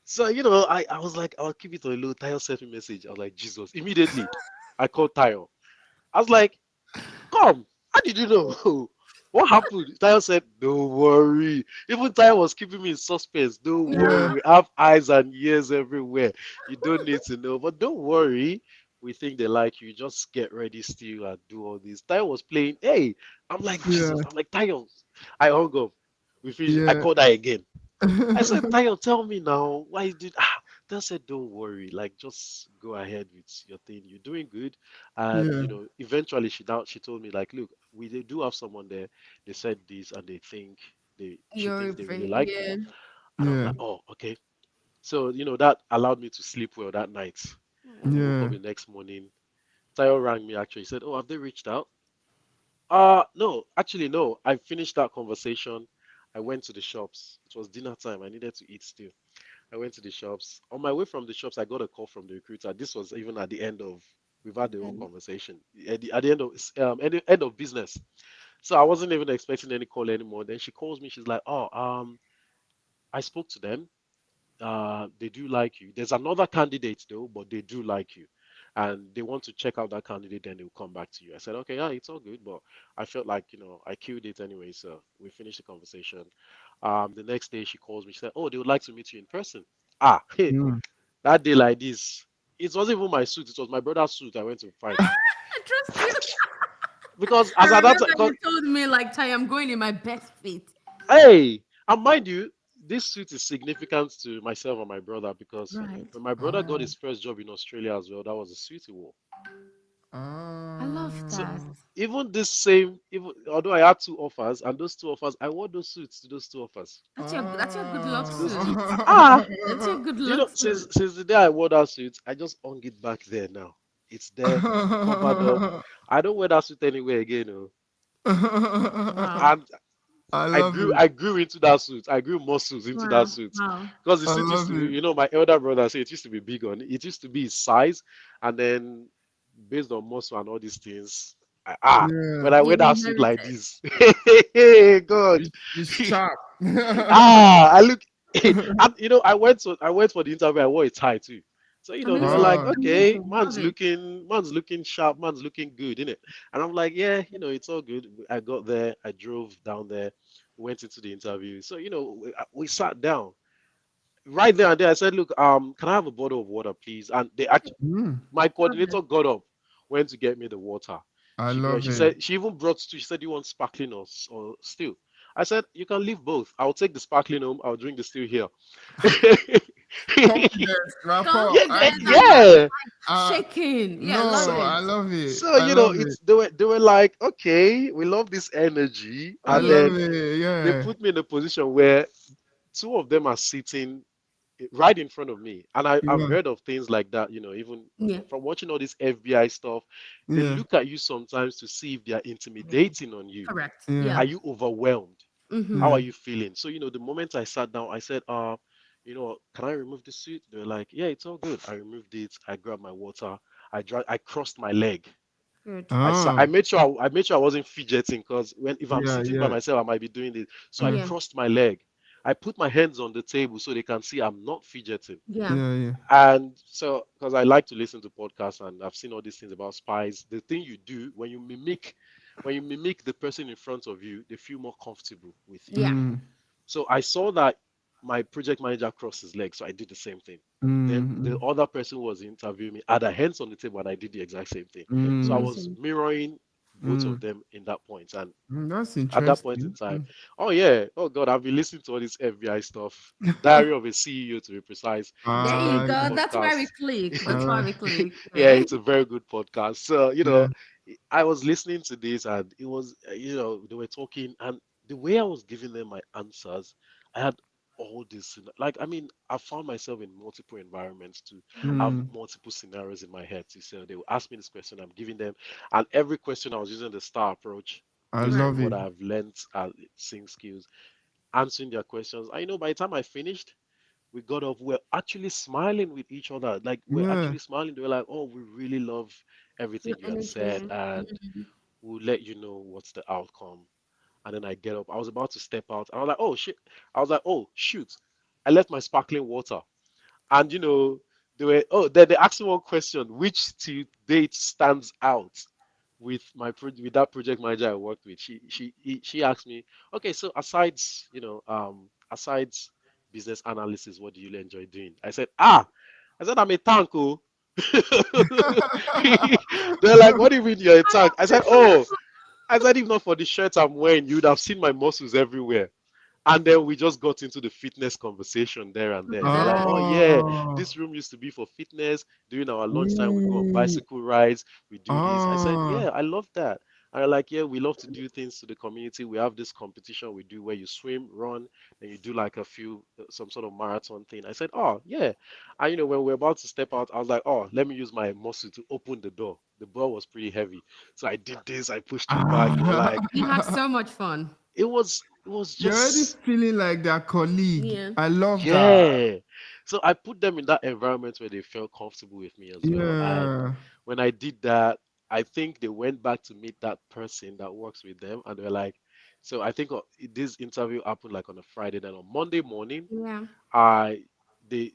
So I was like, I'll keep it on a low. Tayo sent me a message. I was like, Jesus. Immediately, I called Tayo. I was like, come. How did you know? What happened? Tayo said, don't worry. Even Tayo was keeping me in suspense. Don't worry. Yeah. Yeah. We have eyes and ears everywhere. You don't need to know. But don't worry. We think they like you. Just get ready still and do all this. Tayo was playing. Hey, I'm like, Yeah. Jesus. I'm like, Tayo. I hung up. We finished. I Yeah. called her again. I said, Tayo, tell me now. Why did they said, don't worry, like just go ahead with your thing. You're doing good. And Yeah. eventually she told me like, look, they do have someone there. They said this and she thinks they really like you. Yeah. And I'm Yeah. like, oh, okay. So, that allowed me to sleep well that night. I woke up Yeah. the next morning. Tayo rang me actually. He said, oh, have they reached out? No, actually, no. I finished that conversation. I went to the shops. It was dinner time. I needed to eat still. I went to the shops. On my way from the shops, I got a call from the recruiter. This was even at the end of, we've had the whole conversation. At the end of business. So I wasn't even expecting any call anymore. Then she calls me. She's like, oh, I spoke to them. They do like you. There's another candidate though, but they do like you, and they want to check out that candidate. Then they'll come back to you. I said, okay, yeah, it's all good, but I felt like I killed it anyway. So we finished the conversation. The next day she calls me. She said, oh, they would like to meet you in person. Ah, hey, Mm. that day like this, it wasn't even my suit. It was my brother's suit. I went to fight I trust you. because I as at that remember time, you told me like, Ty, I'm going in my best fit. hey, and mind you, this suit is significant to myself and my brother because Right. when my brother got Oh. his first job in Australia as well, that was the suit he wore. I love So that. Oh. even this same, even although I had two offers, and those two offers, I wore those suits to those two offers. That's your good luck To those suit. two, Oh. That's your good do you luck know, suit. since the day I wore that suit, I just hung it back there now. It's there, covered up. I don't wear that suit anywhere again. Oh. Wow. And I I love grew it. I grew into that suit. I grew muscles into that Wow. suit Wow. because the I suit used love to be, it. my elder brother said it used to be big on. It used to be his size, and then based on muscle and all these things, when Yeah. I You wear that suit like inherited. this, hey God, It's sharp. I look. And I went for the interview. I wore a tie too. So they were like, Oh. okay, Amazing. Love man's it. looking sharp, man's looking good, innit? And I'm like, yeah, it's all good. I got there, I drove down there, went into the interview. So we sat down right there and there. I said, look, can I have a bottle of water, please? And they actually, Mm. my Love coordinator got up, went to get me the water. I She love it. said she even brought two. She said, "You want sparkling or still?" I said, "You can leave both. I'll take the sparkling home. I'll drink the still here." Confidence, rapport. Confidence and like Yeah. shaking. Yeah, love No, So I it. love it. so I love it. it's they were like, "Okay, we love this energy," I and Yeah. love then it. they Yeah. put me in a position where two of them are sitting right in front of me. And I've Yeah. heard of things like that, even Yeah. from watching all this FBI stuff. They Yeah. look at you sometimes to see if they are intimidating on you. Correct. Yeah. Yeah. Are you overwhelmed? How Mm-hmm. are Yeah. you feeling? So, the moment I sat down, I said, can I remove the suit? They were like, yeah, it's all good. I removed it. I grabbed my water. I crossed my leg. Good. I Oh. made sure I wasn't fidgeting because if I'm Yeah. sitting by Yeah. myself, I might be doing this. So I Yeah. Yeah. crossed my leg. I put my hands on the table so they can see I'm not fidgeting. Yeah. Yeah. Yeah. And so, because I like to listen to podcasts and I've seen all these things about spies, the thing you do when you mimic the person in front of you, they feel more comfortable with you. Yeah. Mm. So I saw that my project manager crossed his legs, so I did the same thing. Then the Mm. other person who was interviewing me had their hands on the table and I did the exact same thing. So I Mm. was Amazing. mirroring both of Mm. them in that point. And That's at that point in interesting. time, Mm. oh yeah, oh God, I've been listening to all this FBI stuff, Diary of a CEO to be precise. It's a There you very Ah, good go. yeah. That's why we podcast. click. That's why we click. Yeah, Yeah. it's a very good podcast. So, Yeah. I was listening to this and it was, they were talking and the way I was giving them my answers, I had all this, like, I mean, I found myself in multiple environments to have Mm. multiple scenarios in my head. So they will ask me this question, I'm giving them, and every question I was using the star approach I based on Right. love what it. I've learned as sing skills, answering their questions. I know by the time I finished, we got up, we're actually smiling with each other. Like we're Yeah. actually smiling. They were like, "Oh, we really love everything Your you had said, energy. and we'll let you know what's the outcome." And then I get up. I was about to step out, and I was like, "Oh shit!" I was like, "Oh shoot!" I left my sparkling water, and then they asked me one question: which to date stands out with with that project manager I worked with? She asked me, "Okay, so asides business analysis, what do you enjoy doing?" I said I'm a tank, oh. They're like, "What do you mean you're a I tank?" love I said, this. "Oh." I said, if not for the shirt I'm wearing, you'd have seen my muscles everywhere. And then we just got into the fitness conversation there and then. They're like, oh yeah, Oh. this room used to be for fitness. During our lunchtime, we go on Ooh. bicycle rides, we do this. I said, Oh. yeah, I love that. And they're like, yeah, we love to do things to the community. We have this competition we do where you swim, run, and you do like a few, some sort of marathon thing. I said, oh yeah. And when we're about to step out, I was like, oh, let me use my muscle to open the door. The door was pretty heavy. So I did this, I pushed it back. They were like, You had so much fun. it was You're already just feeling like their colleague. Yeah. I love that. yeah. So I put them in that environment where they felt comfortable with me as well. And Yeah. when I did that, I think they went back to meet that person that works with them, and they're like, so I think this interview happened like on a Friday. Then on Monday morning, Yeah. I they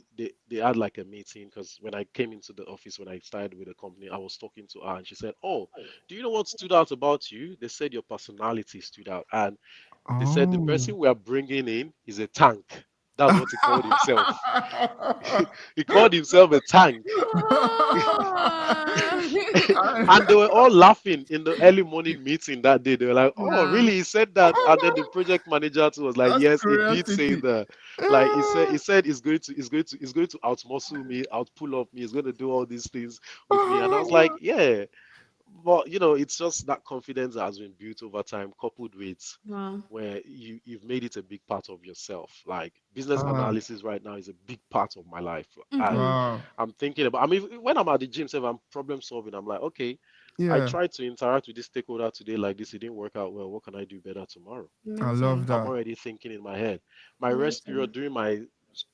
had like a meeting because when I came into the office when I started with the company, I was talking to her and she said, "Oh, do you know what stood out about you?" They said your personality stood out, and they said the Oh. person we are bringing in is a tank. That's what he called himself. He called himself a tank. Oh. And they were all laughing in the early morning meeting that day. They were like, "Oh, Wow. really? He said that?" And then the project manager too was like, That's "Yes, he did say curiosity. that. Like he said he's going to outmuscle me, outpull up me. He's going to do all these things with me." And I was like, "Yeah." But it's just that confidence that has been built over time, coupled with Wow. where you've made it a big part of yourself. Like business Ah, analysis right now is a big part of my life, and Mm-hmm. wow. I'm thinking about. I mean, when I'm at the gym, if I'm problem solving, I'm like, okay, I Yeah, tried to interact with this stakeholder today like this. It didn't work out well. What can I do better tomorrow? I love Amazing. I'm that. already thinking in my head. My rest period Amazing. during my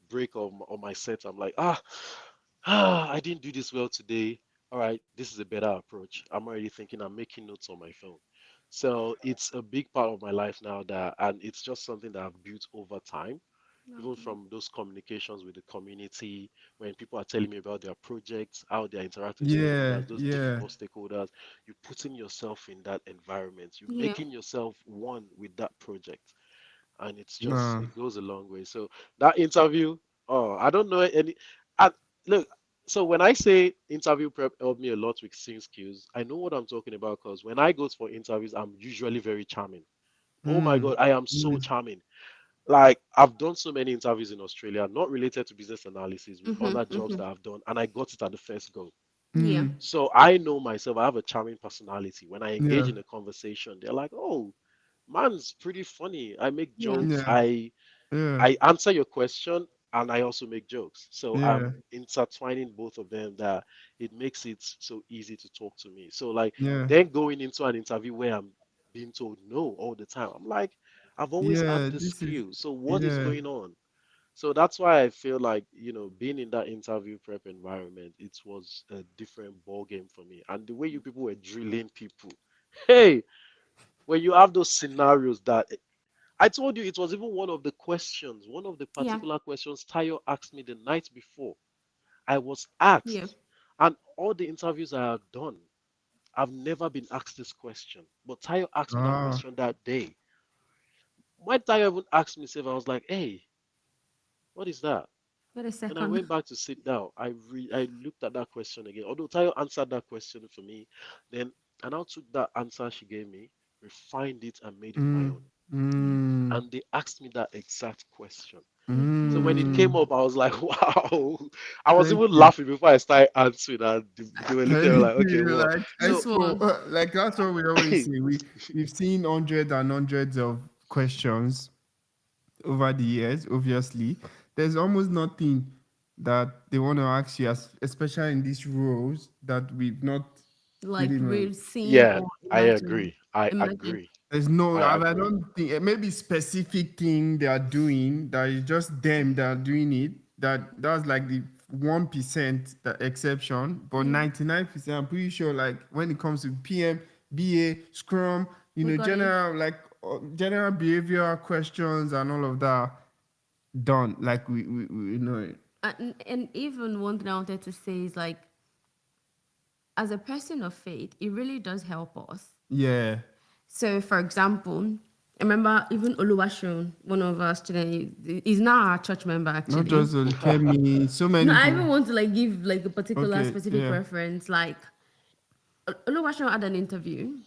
break of my set, I'm like, I didn't do this well today. All right, this is a better approach. I'm already thinking, I'm making notes on my phone. So it's a big part of my life now and it's just something that I've built over time, even Lovely. from those communications with the community, when people are telling me about their projects, how they interact with Yeah, stakeholders, those yeah. difficult stakeholders, you're putting yourself in that environment. You're Yeah. making yourself one with that project. And Nah. it goes a long way. So that interview, oh, I don't know any. I, look, so when I say interview prep helped me a lot with sing skills, I know what I'm talking about because when I go for interviews, I'm usually very charming. Oh my Mm. God, I am so Mm. charming. Like I've done so many interviews in Australia, not related to business analysis, with Mm-hmm. other jobs Mm-hmm. that I've done, and I got it at the first go. Yeah. Mm. So I know myself, I have a charming personality. When I engage Yeah, in a conversation, they're like, "Oh, man's pretty funny. I make Yeah. jokes. yeah, yeah, I answer your question and I also make jokes. So I'm yeah, intertwining both of them that it makes it so easy to talk to me. So like yeah, then going into an interview where I'm being told no all the time. I'm like, I've always had yeah. this This is, skill. So what is yeah, going on? So that's why I feel like, being in that interview prep environment, it was a different ball game for me. And the way you people were drilling people, hey, when you have those scenarios that I told you it was even one of the Yeah. particular questions Tayo asked me the night before. I was Yeah. asked, and all the interviews I have done, I've never been asked this question. But Tayo asked me that ah, question that day. When Tayo even asked me, I was like, hey, what is that? Wait a When I second. went back to sit down, I looked at that question again. Although Tayo answered that question for me, then I now took that answer she gave me, refined it, and made it my mm, own. Yeah. mm, And they asked me that exact question. So when it Okay. came mm. up, I was like, wow. I was Thank even you. laughing before I started answering, and they were looking at me Thank like, okay, you. what? Like So, This expo, one. like that's what we always say. We've seen hundreds and hundreds of questions over the years. Obviously, there's almost nothing that they want to ask you, especially in these roles that we've not Like pretty much. we've seen yeah, or I imagined. agree. I Imagine. agree. There's no, I I agree. don't think maybe specific thing they are doing that is just them that are doing it. That's like the 1% that exception, but Yeah. 99%, I'm pretty sure. Like when it comes to PM, BA, Scrum, We got it. general behavioral questions and all of that done. Like we know it. And even one thing I wanted to say is like, as a person of faith, it really does help us. Yeah, So, for example, I remember even Oluwashun, one of our students, he's now our church member not actually. just Kemi, so No, many I people. even want to like give like a particular Okay, specific yeah. reference. Like Oluwashun had an interview,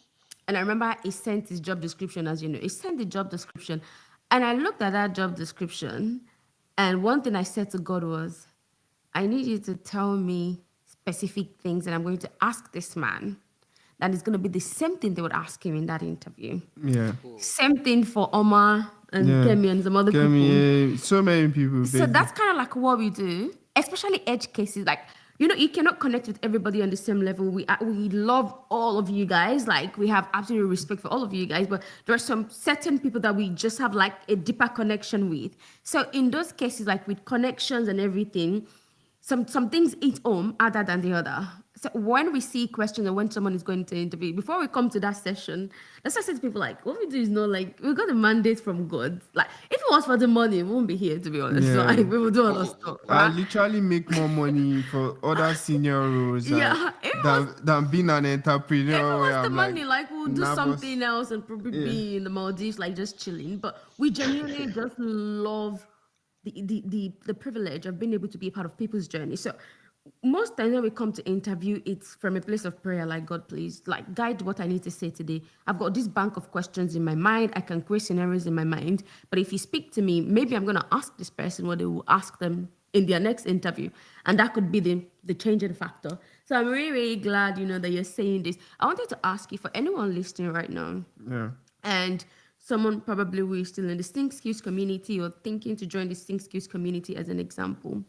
and I remember he sent his job description. As you know, he sent the job description. And I looked at that job description, and one thing I said to God was, I need you to tell me specific things that I'm going to ask this man. That is going to be the same thing they would ask him in that interview. Yeah. Hmm. Same thing for Omar and Yeah. Kemi and some other Can people. me, so many people So basically. that's kind of like what we do, especially edge cases. Like, you cannot connect with everybody on the same level. We love all of you guys. Like, we have absolute respect for all of you guys, but there are some certain people that we just have like a deeper connection with. So in those cases, like with connections and everything, some things eat home other than the other. So when we see questions or when someone is going to interview, before we come to that session, let's just say to people like, what we do is not like we got a mandate from God. Like if it was for the money, we won't be here to be honest. So, Yeah. like we will do other stuff, I right? literally make more money for other senior roles Yeah, than being an if entrepreneur it where was the I'm like, money, like we'll do nah, boss. something else and probably Yeah. be in the Maldives, like just chilling. But we genuinely just love the privilege of being able to be a part of people's journey. So most times when we come to interview, it's from a place of prayer, like God, please, like guide what I need to say today. I've got this bank of questions in my mind. I can create scenarios in my mind. But if you speak to me, maybe I'm gonna ask this person what they will ask them in their next interview. And that could be the changing factor. So I'm really, really glad, that you're saying this. I wanted to ask you for anyone listening right now, Yeah. and someone probably who is still in the Think Skills community or thinking to join the Think Skills community as an example,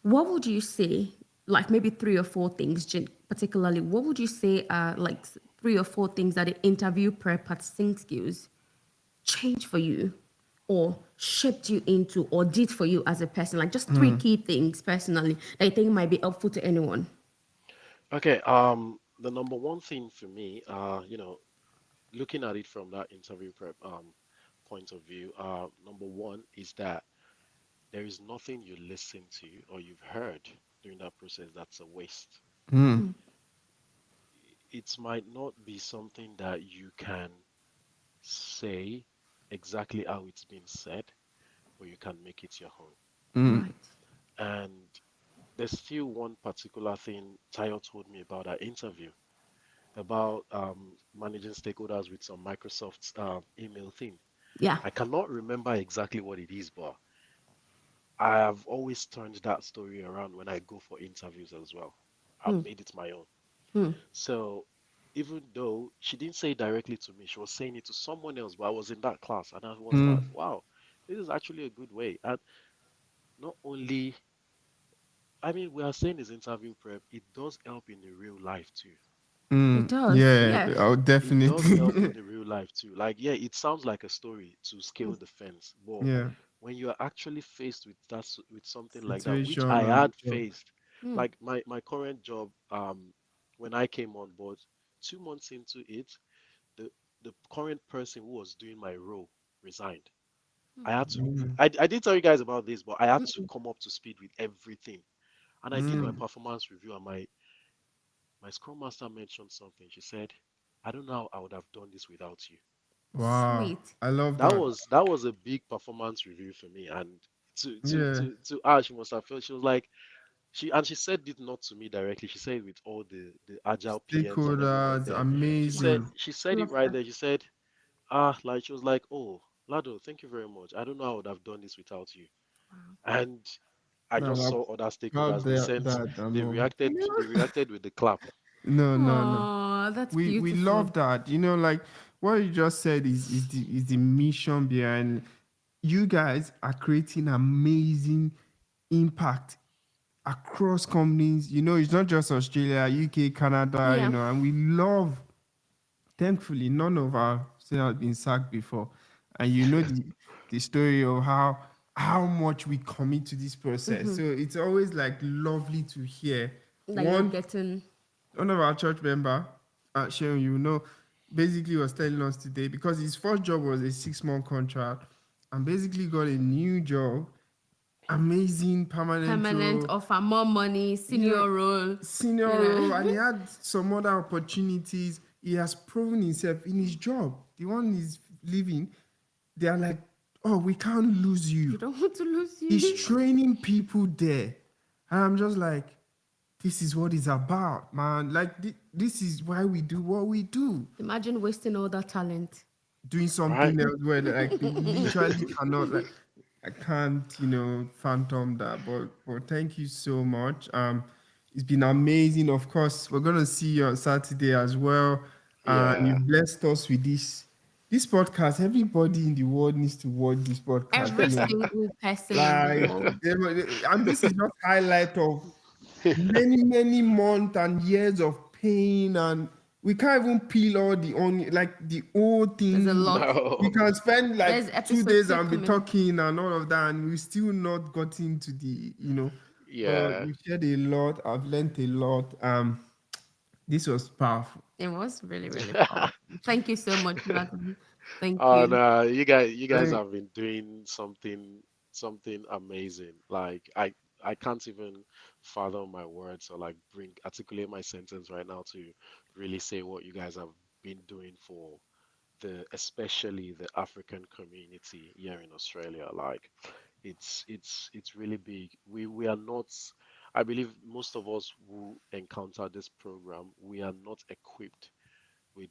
what would you say, like maybe three or four things, particularly, what would you say are like three or four things that the interview prep at Think Skills changed for you or shaped you into or did for you as a person? Like just three key things personally that you think might be helpful to anyone. Okay, the number one thing for me, looking at it from that interview prep point of view, number one is that there is nothing you listen to or you've heard during that process that's a waste. Hmm. It might not be something that you can say exactly how it's been said, but you can make it your own. Hmm. Right. And there's still one particular thing Tayo told me about that interview about managing stakeholders with some Microsoft email thing. Yeah. I cannot remember exactly what it is, but I have always turned that story around when I go for interviews as well. I've made it my own. So even though she didn't say it directly to me, she was saying it to someone else, but I was in that class and I was Hmm. like, wow, this is actually a good way. And not only, I mean, we are saying this interview prep, it does help in the real life too. Hmm. It does. Yeah. Yeah. Oh, It does help definitely. in the real life too. Like, yeah, it sounds like a story to scale the fence, but Yeah. when you are actually faced with with something like that, which Situation I on the had job. faced, like my current job, when I came on board, 2 months into it, the the current person who was doing my role resigned. I had to, I did tell you guys about this, but I had to come up to speed with everything. And I did my Mm. performance review, and my scrum master mentioned something. She said, "I don't know how I would have done this without you." Wow. Sweet. I love That that. was that was a big performance review for me. And Yeah. to her, she must have felt, she was like, she said it not to me directly. She said it with all the agile PMs and everyone Stakeholders, there. amazing. She said it Love right that. there. She said, like she was like, "Oh, Lado, thank you very much. I don't know how I would have done this without you." And I No, just I'm saw other proud stakeholders. that They I'm reacted. They reacted with the clap. no. Oh, that's We beautiful. love that. Like what you just said is the mission behind you guys are creating amazing impact across companies. It's not just Australia, UK, Canada, Yeah. and we love. Thankfully, none of our students have been sacked before, and the story of how much we commit to this process. So it's always like lovely to hear. That you're One getting. one of our church member, Sharon, basically was telling us today because his first job was a 6-month contract, and basically got a new job, amazing permanent Permanent role, offer, more money, you know, senior role, senior role, and he had some other opportunities. He has proven himself in his job. The one he's leaving, they are like, oh, we can't lose We you. don't want to lose He's you. training people there. And I'm just like, this is what it's about, man. Like, this is why we do what we do. Imagine wasting all that talent. doing Right. something else where like they literally cannot like I can't, phantom that. But thank you so much. It's been amazing. Of course, we're gonna see you on Saturday as well. And you Yeah. blessed us with this podcast. Everybody in the world needs to watch this podcast. Every single person in the Like, world. and this is just highlight of many months and years of pain, and we can't even peel all the onion, like the old There's a thing. lot. We No. can spend There's like two episode days two and be coming. talking and all of that, and we still not got into the. But Yeah. you shared a lot. I've learned a lot. This was powerful. It was really, really powerful. Thank you so much, Ladun. Thank Oh you. no, you guys Thank- have been doing something amazing. Like I can't even fathom my words or like bring articulate my sentence right now to really say what you guys have been doing for the especially the African community here in Australia. Like it's really big. We are not, I believe most of us who encounter this program, we are not equipped with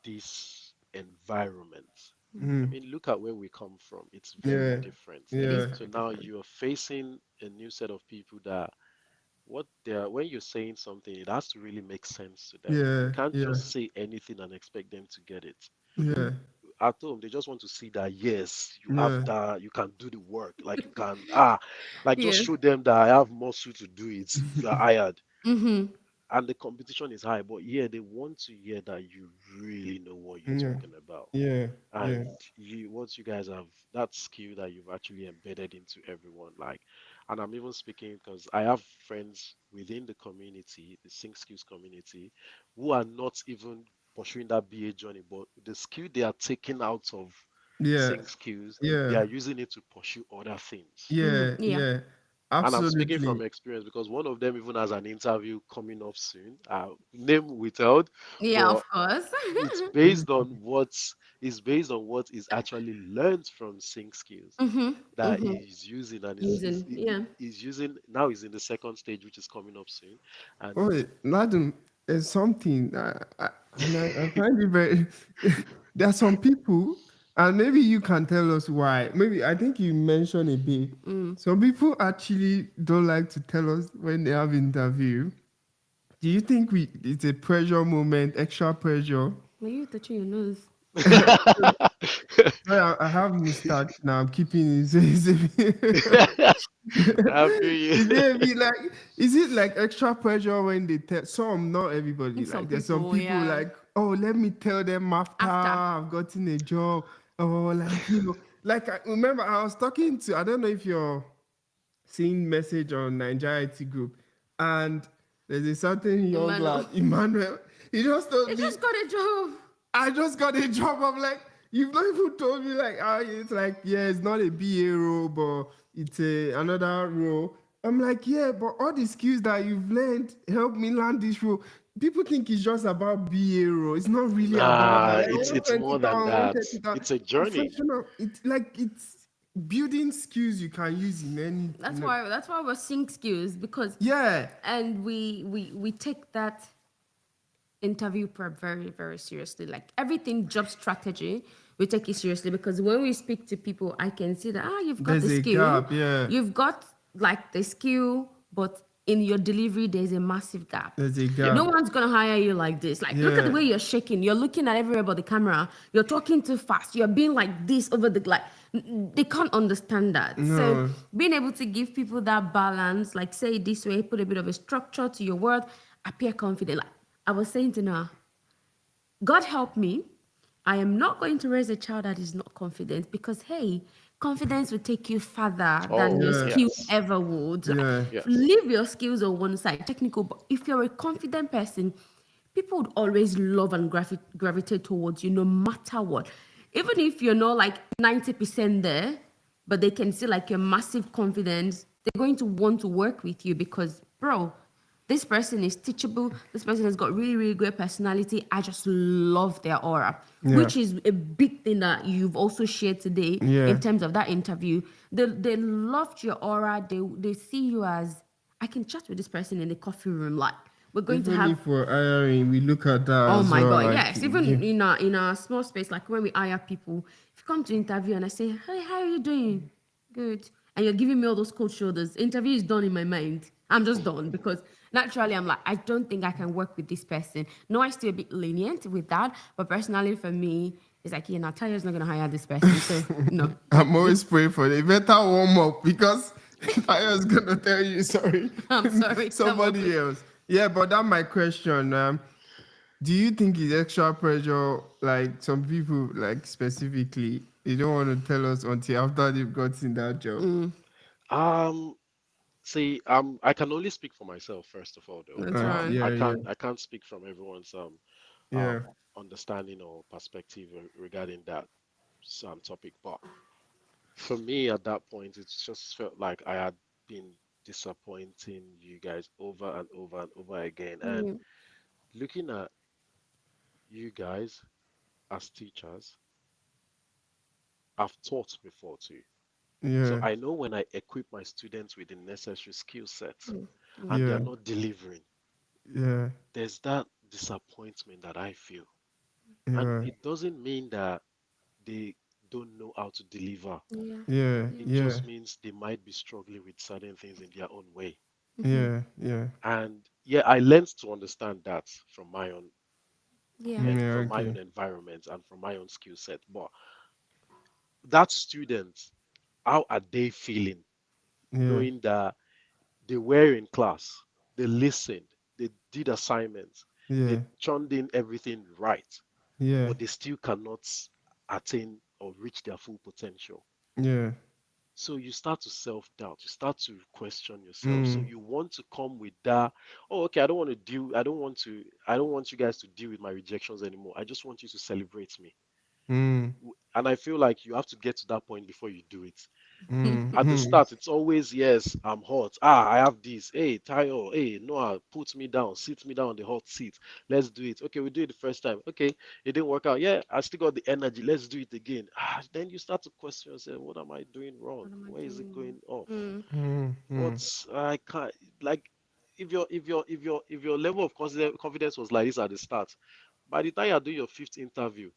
this environment. I Mhm. mean, look at where we come from. It's very Yeah, different. It is yeah, So very now different. you're facing a new set of people that what they're when you're saying something, it has to really make sense to them. You yeah, can't yeah, just say anything and expect them to get it. Mhm. yeah, At home, they just want to see that yes, you have yeah, that, you can do the work, like you can like just Yes. show them that I have muscle to do it. You are hired. Mm-hmm. And the competition is high, but yeah, they want to hear that you really know what you're yeah, talking about. yeah, yeah, And what you guys have, that skill that you've actually embedded into everyone, like, and I'm even speaking because I have friends within the community, the Sync Skills community, who are not even pursuing that BA journey, but the skill they are taking out of yeah, Sync Skills, they yeah, are using it to pursue other things. yeah, Yeah. yeah. And I'm speaking Absolutely. from experience because one of them even has an interview coming up soon. Name withheld, Yeah, but of course. it's based on what is actually learned from Sync Skills Mm-hmm. that Mm-hmm. he's using, and Using. Yeah. he's using now. He's in the second stage, which is coming up soon, and Oh, Ladum, there's something, and I find it very. There are some people, and maybe you can tell us why. Maybe I think you mentioned a bit. Some people actually don't like to tell us when they have interview. Do you think it's a pressure moment, extra pressure? Were you touching your nose? Well, I have mustache now. I'm keeping it. I feel you. Is it like extra pressure when they tell some, not I everybody, think some like there's some people, people yeah. like, oh, let me tell them after After. I've gotten a job, or like I remember I was talking to, I don't know if you're seeing message on Nigeria IT group, and there's a certain young Emmanuel. lad, Emmanuel, he just told They me, just got a job. I just got a job. I'm like, you've not even told me like, it's like, yeah, it's not a BA role, but it's another role. I'm like, yeah, but all the skills that you've learned help me land this role. People think it's just about BA role. It's not really about that. Nah, Like it's more than 120,000, that. 130,000, It's a journey. professional. It's building skills you can use in any. That's why we're sync skills because Yeah, and we take that interview prep very, very seriously. Like everything job strategy, we take it seriously because when we speak to people, I can see that you've got there's the a skill, gap. Yeah, you've got like the skill, but in your delivery, there's a massive gap. there's a No gap. one's gonna hire you like this. Like, look at the Yeah, way you're shaking. You're looking at everywhere but the camera. You're talking too fast. You're being like this over the like. They can't understand that. So no, being able to give people that balance, like say it this way, put a bit of a structure to your word, appear confident. Like I was saying to Noah, God help me. I am not going to raise a child that is not confident because, hey, confidence will take you further than your Oh, yeah, skill yes. ever would. Like, yeah, Yes. leave your skills on one side, technical. But if you're a confident person, people would always love and gravitate towards you no matter what. Even if you're not like 90% there, but they can see like your massive confidence, they're going to want to work with you because, bro, this person is teachable. This person has got really, really great personality. I just love their aura, yeah, which is a big thing that you've also shared today yeah. in terms of that interview. They loved your aura. They see you as I can chat with this person in the coffee room. Like We're going to Even have. if for hiring, we look at that Oh as my well. God, Like, yes. Even in our small space, like when we hire people, if you come to interview and I say, "Hey, how are you doing?" Good. And you're giving me all those cold shoulders. Interview is done in my mind. I'm just done because naturally I'm like, I don't think I can work with this person. No, I still a bit lenient with that, but personally for me, it's like, yeah, Natalia's not gonna hire this person. So no, I'm always praying for the better warm up because I was gonna tell you sorry, I'm sorry. Come on, somebody else. Yeah, but that my question. Do you think it's extra pressure? Like some people, like specifically, they don't want to tell us until after they've gotten that job. Um, See, I can only speak for myself, first of all, though. that's right. Yeah, yeah, I can't speak from everyone's yeah, understanding or perspective regarding that topic. But for me, at that point, it just felt like I had been disappointing you guys over and over and over again. And Yeah. looking at you guys as teachers, I've taught before too. So yeah, I know when I equip my students with the necessary skill sets and they are yeah, not delivering, yeah, there's that disappointment that I feel. And yeah, it doesn't mean that they don't know how to deliver. Yeah. yeah, Yeah. It yeah, just means they might be struggling with certain things in their own way. yeah, yeah, And yeah, I learned to understand that from my own Yeah. yeah. from my Okay. own environment and from my own skill set. But that student, how are they feeling Yeah, knowing that they were in class, they listened, they did assignments, they yeah, churned in everything right, yeah, but they still cannot attain or reach their full potential. yeah. So you start to self-doubt, you start to question yourself. So Mm, you want to come with that, oh, okay, I don't want you guys to deal with my rejections anymore. I just want you to celebrate me. mm, And I feel like you have to get to that point before you do it. mm, At the mm. start, it's always, yes, I'm hot. Ah, I have this. Hey, Tayo, hey, Noah, put me down, sit me down on the hot seat. Let's do it. Okay, we do it the first time. Okay, it didn't work out. Yeah, I still got the energy. Let's do it again. Ah, then you start to question yourself, what am I doing wrong? What am I Where is it doing? going off? Mm. Mm, But mm. I can't like if your level of confidence was like this at the start, by the time you're doing your fifth interview,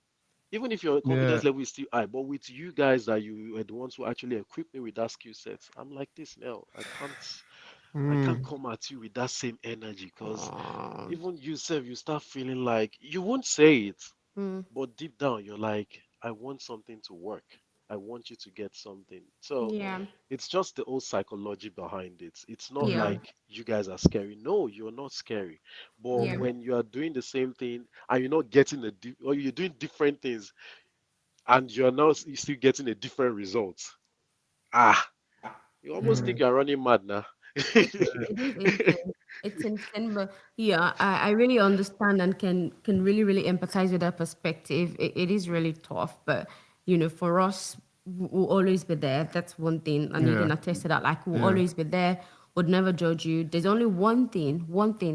even if your Yeah. confidence level is still high, but with you guys that you were the ones who actually equipped me with that skill set, I'm like this now. I can't Mm, come at you with that same energy because Aw. even you self, you start feeling like you won't say it, Mm. but deep down you're like, I want something to work. I want you to get something. So Yeah. it's just the whole psychology behind it. It's not Yeah. yeah. like you guys are scary. No, you're not scary. But Yeah. when you are doing the same thing and you're not getting or you're doing different things and you're still getting a different result. Ah, you almost think Mm, you're running mad now. It is insane. It's insane, but yeah, I really understand and can really really empathize with that perspective. It is really tough, but for us, we'll always be there. That's one thing, and you yeah. can attest to that. Like we'll Yeah. always be there. Would never judge you. There's only one thing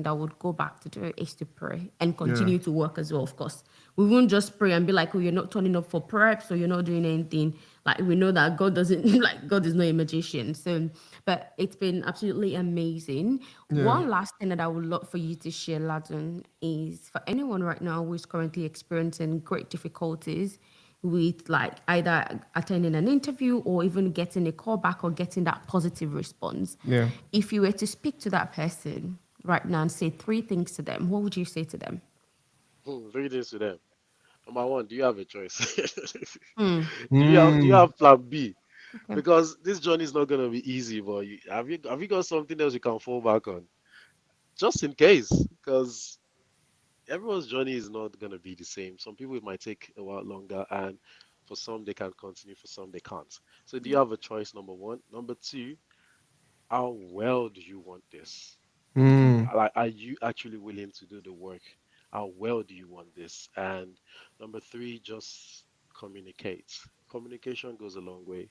that would go back to do is to pray and Yeah. continue to work as well. Of course, we won't just pray and be like, oh, you're not turning up for prep, so you're not doing anything. Like we know that God doesn't like God is not a magician. So, but it's been absolutely amazing. Yeah. One last thing that I would love for you to share, Ladun, is for anyone right now who is currently experiencing great difficulties with like either attending an interview or even getting a call back or getting that positive response. Yeah. If you were to speak to that person right now and say three things to them, what would you say to them? Three things to them. Number one, do you have a choice? Hmm. Do you Mm, have plan B? Okay. Because this journey is not gonna be easy, but have you got something else you can fall back on? Just in case, because everyone's journey is not gonna be the same. Some people it might take a while longer, and for some they can continue, for some they can't. So do you have a choice, number one? Number two, how well do you want this? Okay. mm, Like, are you actually willing to do the work? How well do you want this? And number three, just communicate. Communication goes a long way.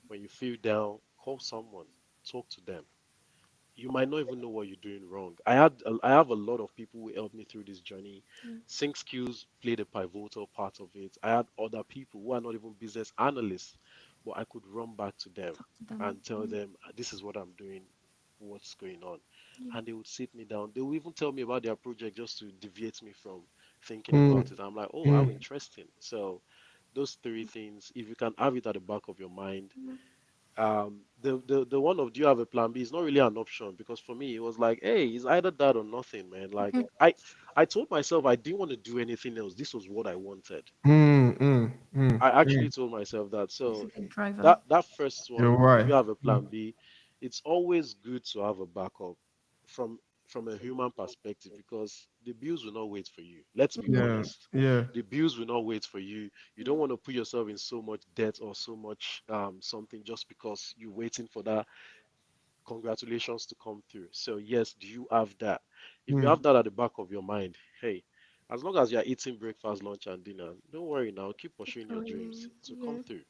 When you feel down, call someone, talk to them. You might not even know what you're doing wrong. I have a lot of people who helped me through this journey. Sync skills played a pivotal part of it. I had other people who are not even business analysts, but I could run back to them Talk to them. and tell them, this is what I'm doing, what's going on. and they would sit me down. They would even tell me about their project just to deviate me from thinking Mm, about it. I'm like, oh, how mm, interesting. So those three things, if you can have it at the back of your mind, the one of do you have a plan B is not really an option, because for me it was like, hey, it's either that or nothing, man. Like I told myself I didn't want to do anything else. This was what I wanted. mm, mm, mm, I actually mm. told myself that. It's a So good driver. that first Your one, do why? you have a Mm, plan B? It's always good to have a backup from from a human perspective, because the bills will not wait for you. Let's be yeah, honest. yeah. The bills will not wait for you. You don't want to put yourself in so much debt or so much something just because you're waiting for that congratulations to come through. So yes, do you have that? If you Mm, have that at the back of your mind, hey, as long as you're eating breakfast, lunch, and dinner, don't worry now. Keep pursuing your dreams. It will come Yeah. through.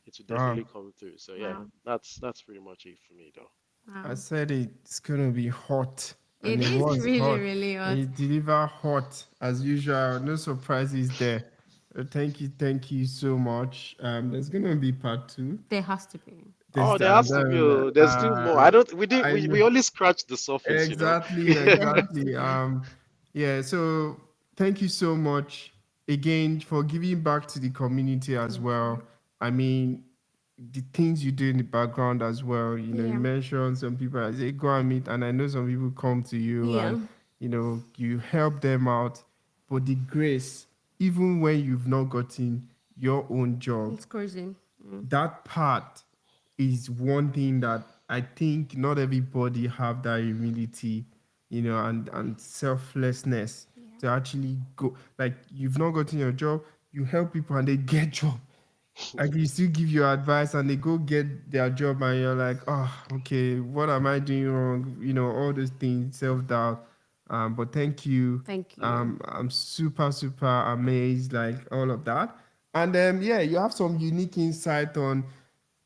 It will wow. definitely come through. So yeah, Wow. that's pretty much it for me though. I Wow. said it's gonna be hot, and It it is was really, hot. really And hot. it delivered hot as usual. No surprises there. Thank you so much. There's gonna be part two. There has to be. This Oh, there has to be. There's still more. I don't. We did. I We know. only scratched the surface, you know. Exactly, exactly. Yeah, so thank you so much again for giving back to the community as Thank well. you. I mean, the things you do in the background as well. You know, you Yeah. mentioned some people, I say go and meet, and I know some people come to you Yeah. and you help them out. But the grace, even when you've not gotten your own job, It's crazy. Mm. that part is one thing that I think not everybody have that humility, and selflessness Yeah. to actually go. Like you've not gotten your job, you help people and they get job. Like you still give your advice and they go get their job and you're like, oh, okay, what am I doing wrong? All those things, self doubt. But thank you. Thank you. I'm super super amazed, like all of that. And yeah, you have some unique insight on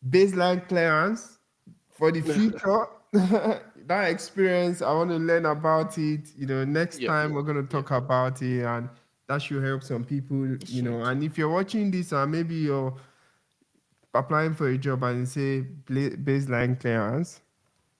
baseline clearance for the future. That experience, I want to learn about it. Next Yep. time we're going to Yep. talk about it, and that should help some people. It should. And if you're watching this and maybe you're applying for a job and you say baseline clearance,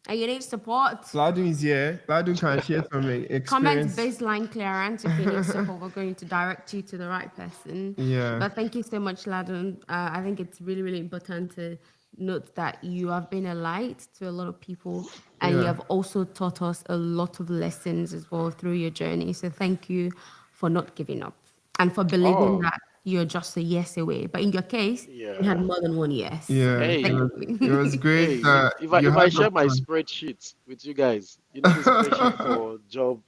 And you need support. Ladun is here. Ladun can share some Comment experience. baseline clearance if you need support. We're going to direct you to the right person. Yeah, But thank you so much, Ladun. I think it's really, really important to note that you have been a light to a lot of people and you yeah, have also taught us a lot of lessons as well through your journey. So thank you for not giving up and for believing Oh, that you're just a yes away. But in your case, you yeah. had more than one yes. yeah. It Hey, Thank was, it you. was great hey. that If I you if I had the share my plan. spreadsheet with you guys, you know the spreadsheet for job,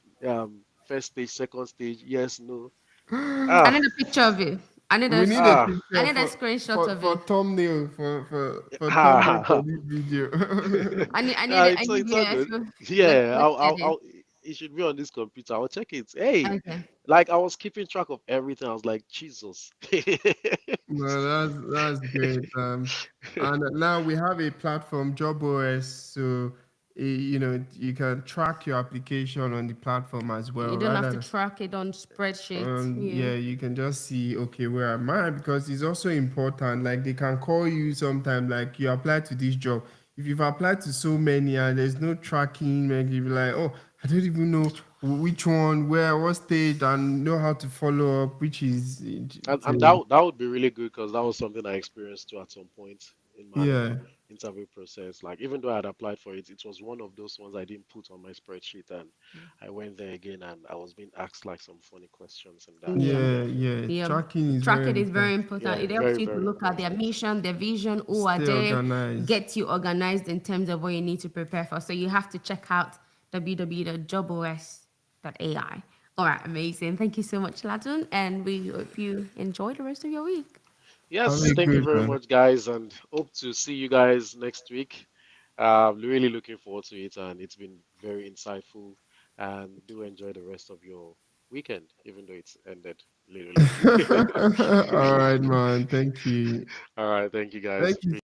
first stage, second stage, yes, no. I Ah, need a picture of it. I need We a need a screen. ah, I picture need a for screenshot for of for it. thumbnail for thumbnail for ah. this video. I It's need all yeah. good. So Yeah, let's get it. it should be on this computer. I'll check it. Hey, Okay. like I was keeping track of everything. I was like, Jesus. No, that's great. And now we have a platform, JobOS, so you can track your application on the platform as You well, don't have rather to than track it on spreadsheet. Yeah. yeah, you can just see, okay, where am I? Because it's also important. Like they can call you sometime, like you apply to this job. If you've applied to so many and there's no tracking, like you'll be like, oh, I don't even know which one, where, what stage, and know how to follow up, which is And that would be really good, because that was something I experienced too at some point in my yeah. interview process. Like even though I had applied for it, it was one of those ones I didn't put on my spreadsheet, and I went there again and I was being asked like some funny questions and that. Yeah. So Yeah, yeah. Yeah. Tracking is very Tracking is very important. important. yeah, It helps very, you to very look at their important. mission, their vision, who are Stay they, organized. get you organized in terms of what you need to prepare for. So you have to check out www.jobos.ai. All right, amazing. Thank you so much, Ladun, and we hope you enjoy the rest of your week. Have Yes, a thank you good very one. much, guys, and hope to see you guys next week. Really looking forward to it, and it's been very insightful. And do enjoy the rest of your weekend, even though it's ended, literally. All right, man. Thank you. All right, thank you, guys. Thank you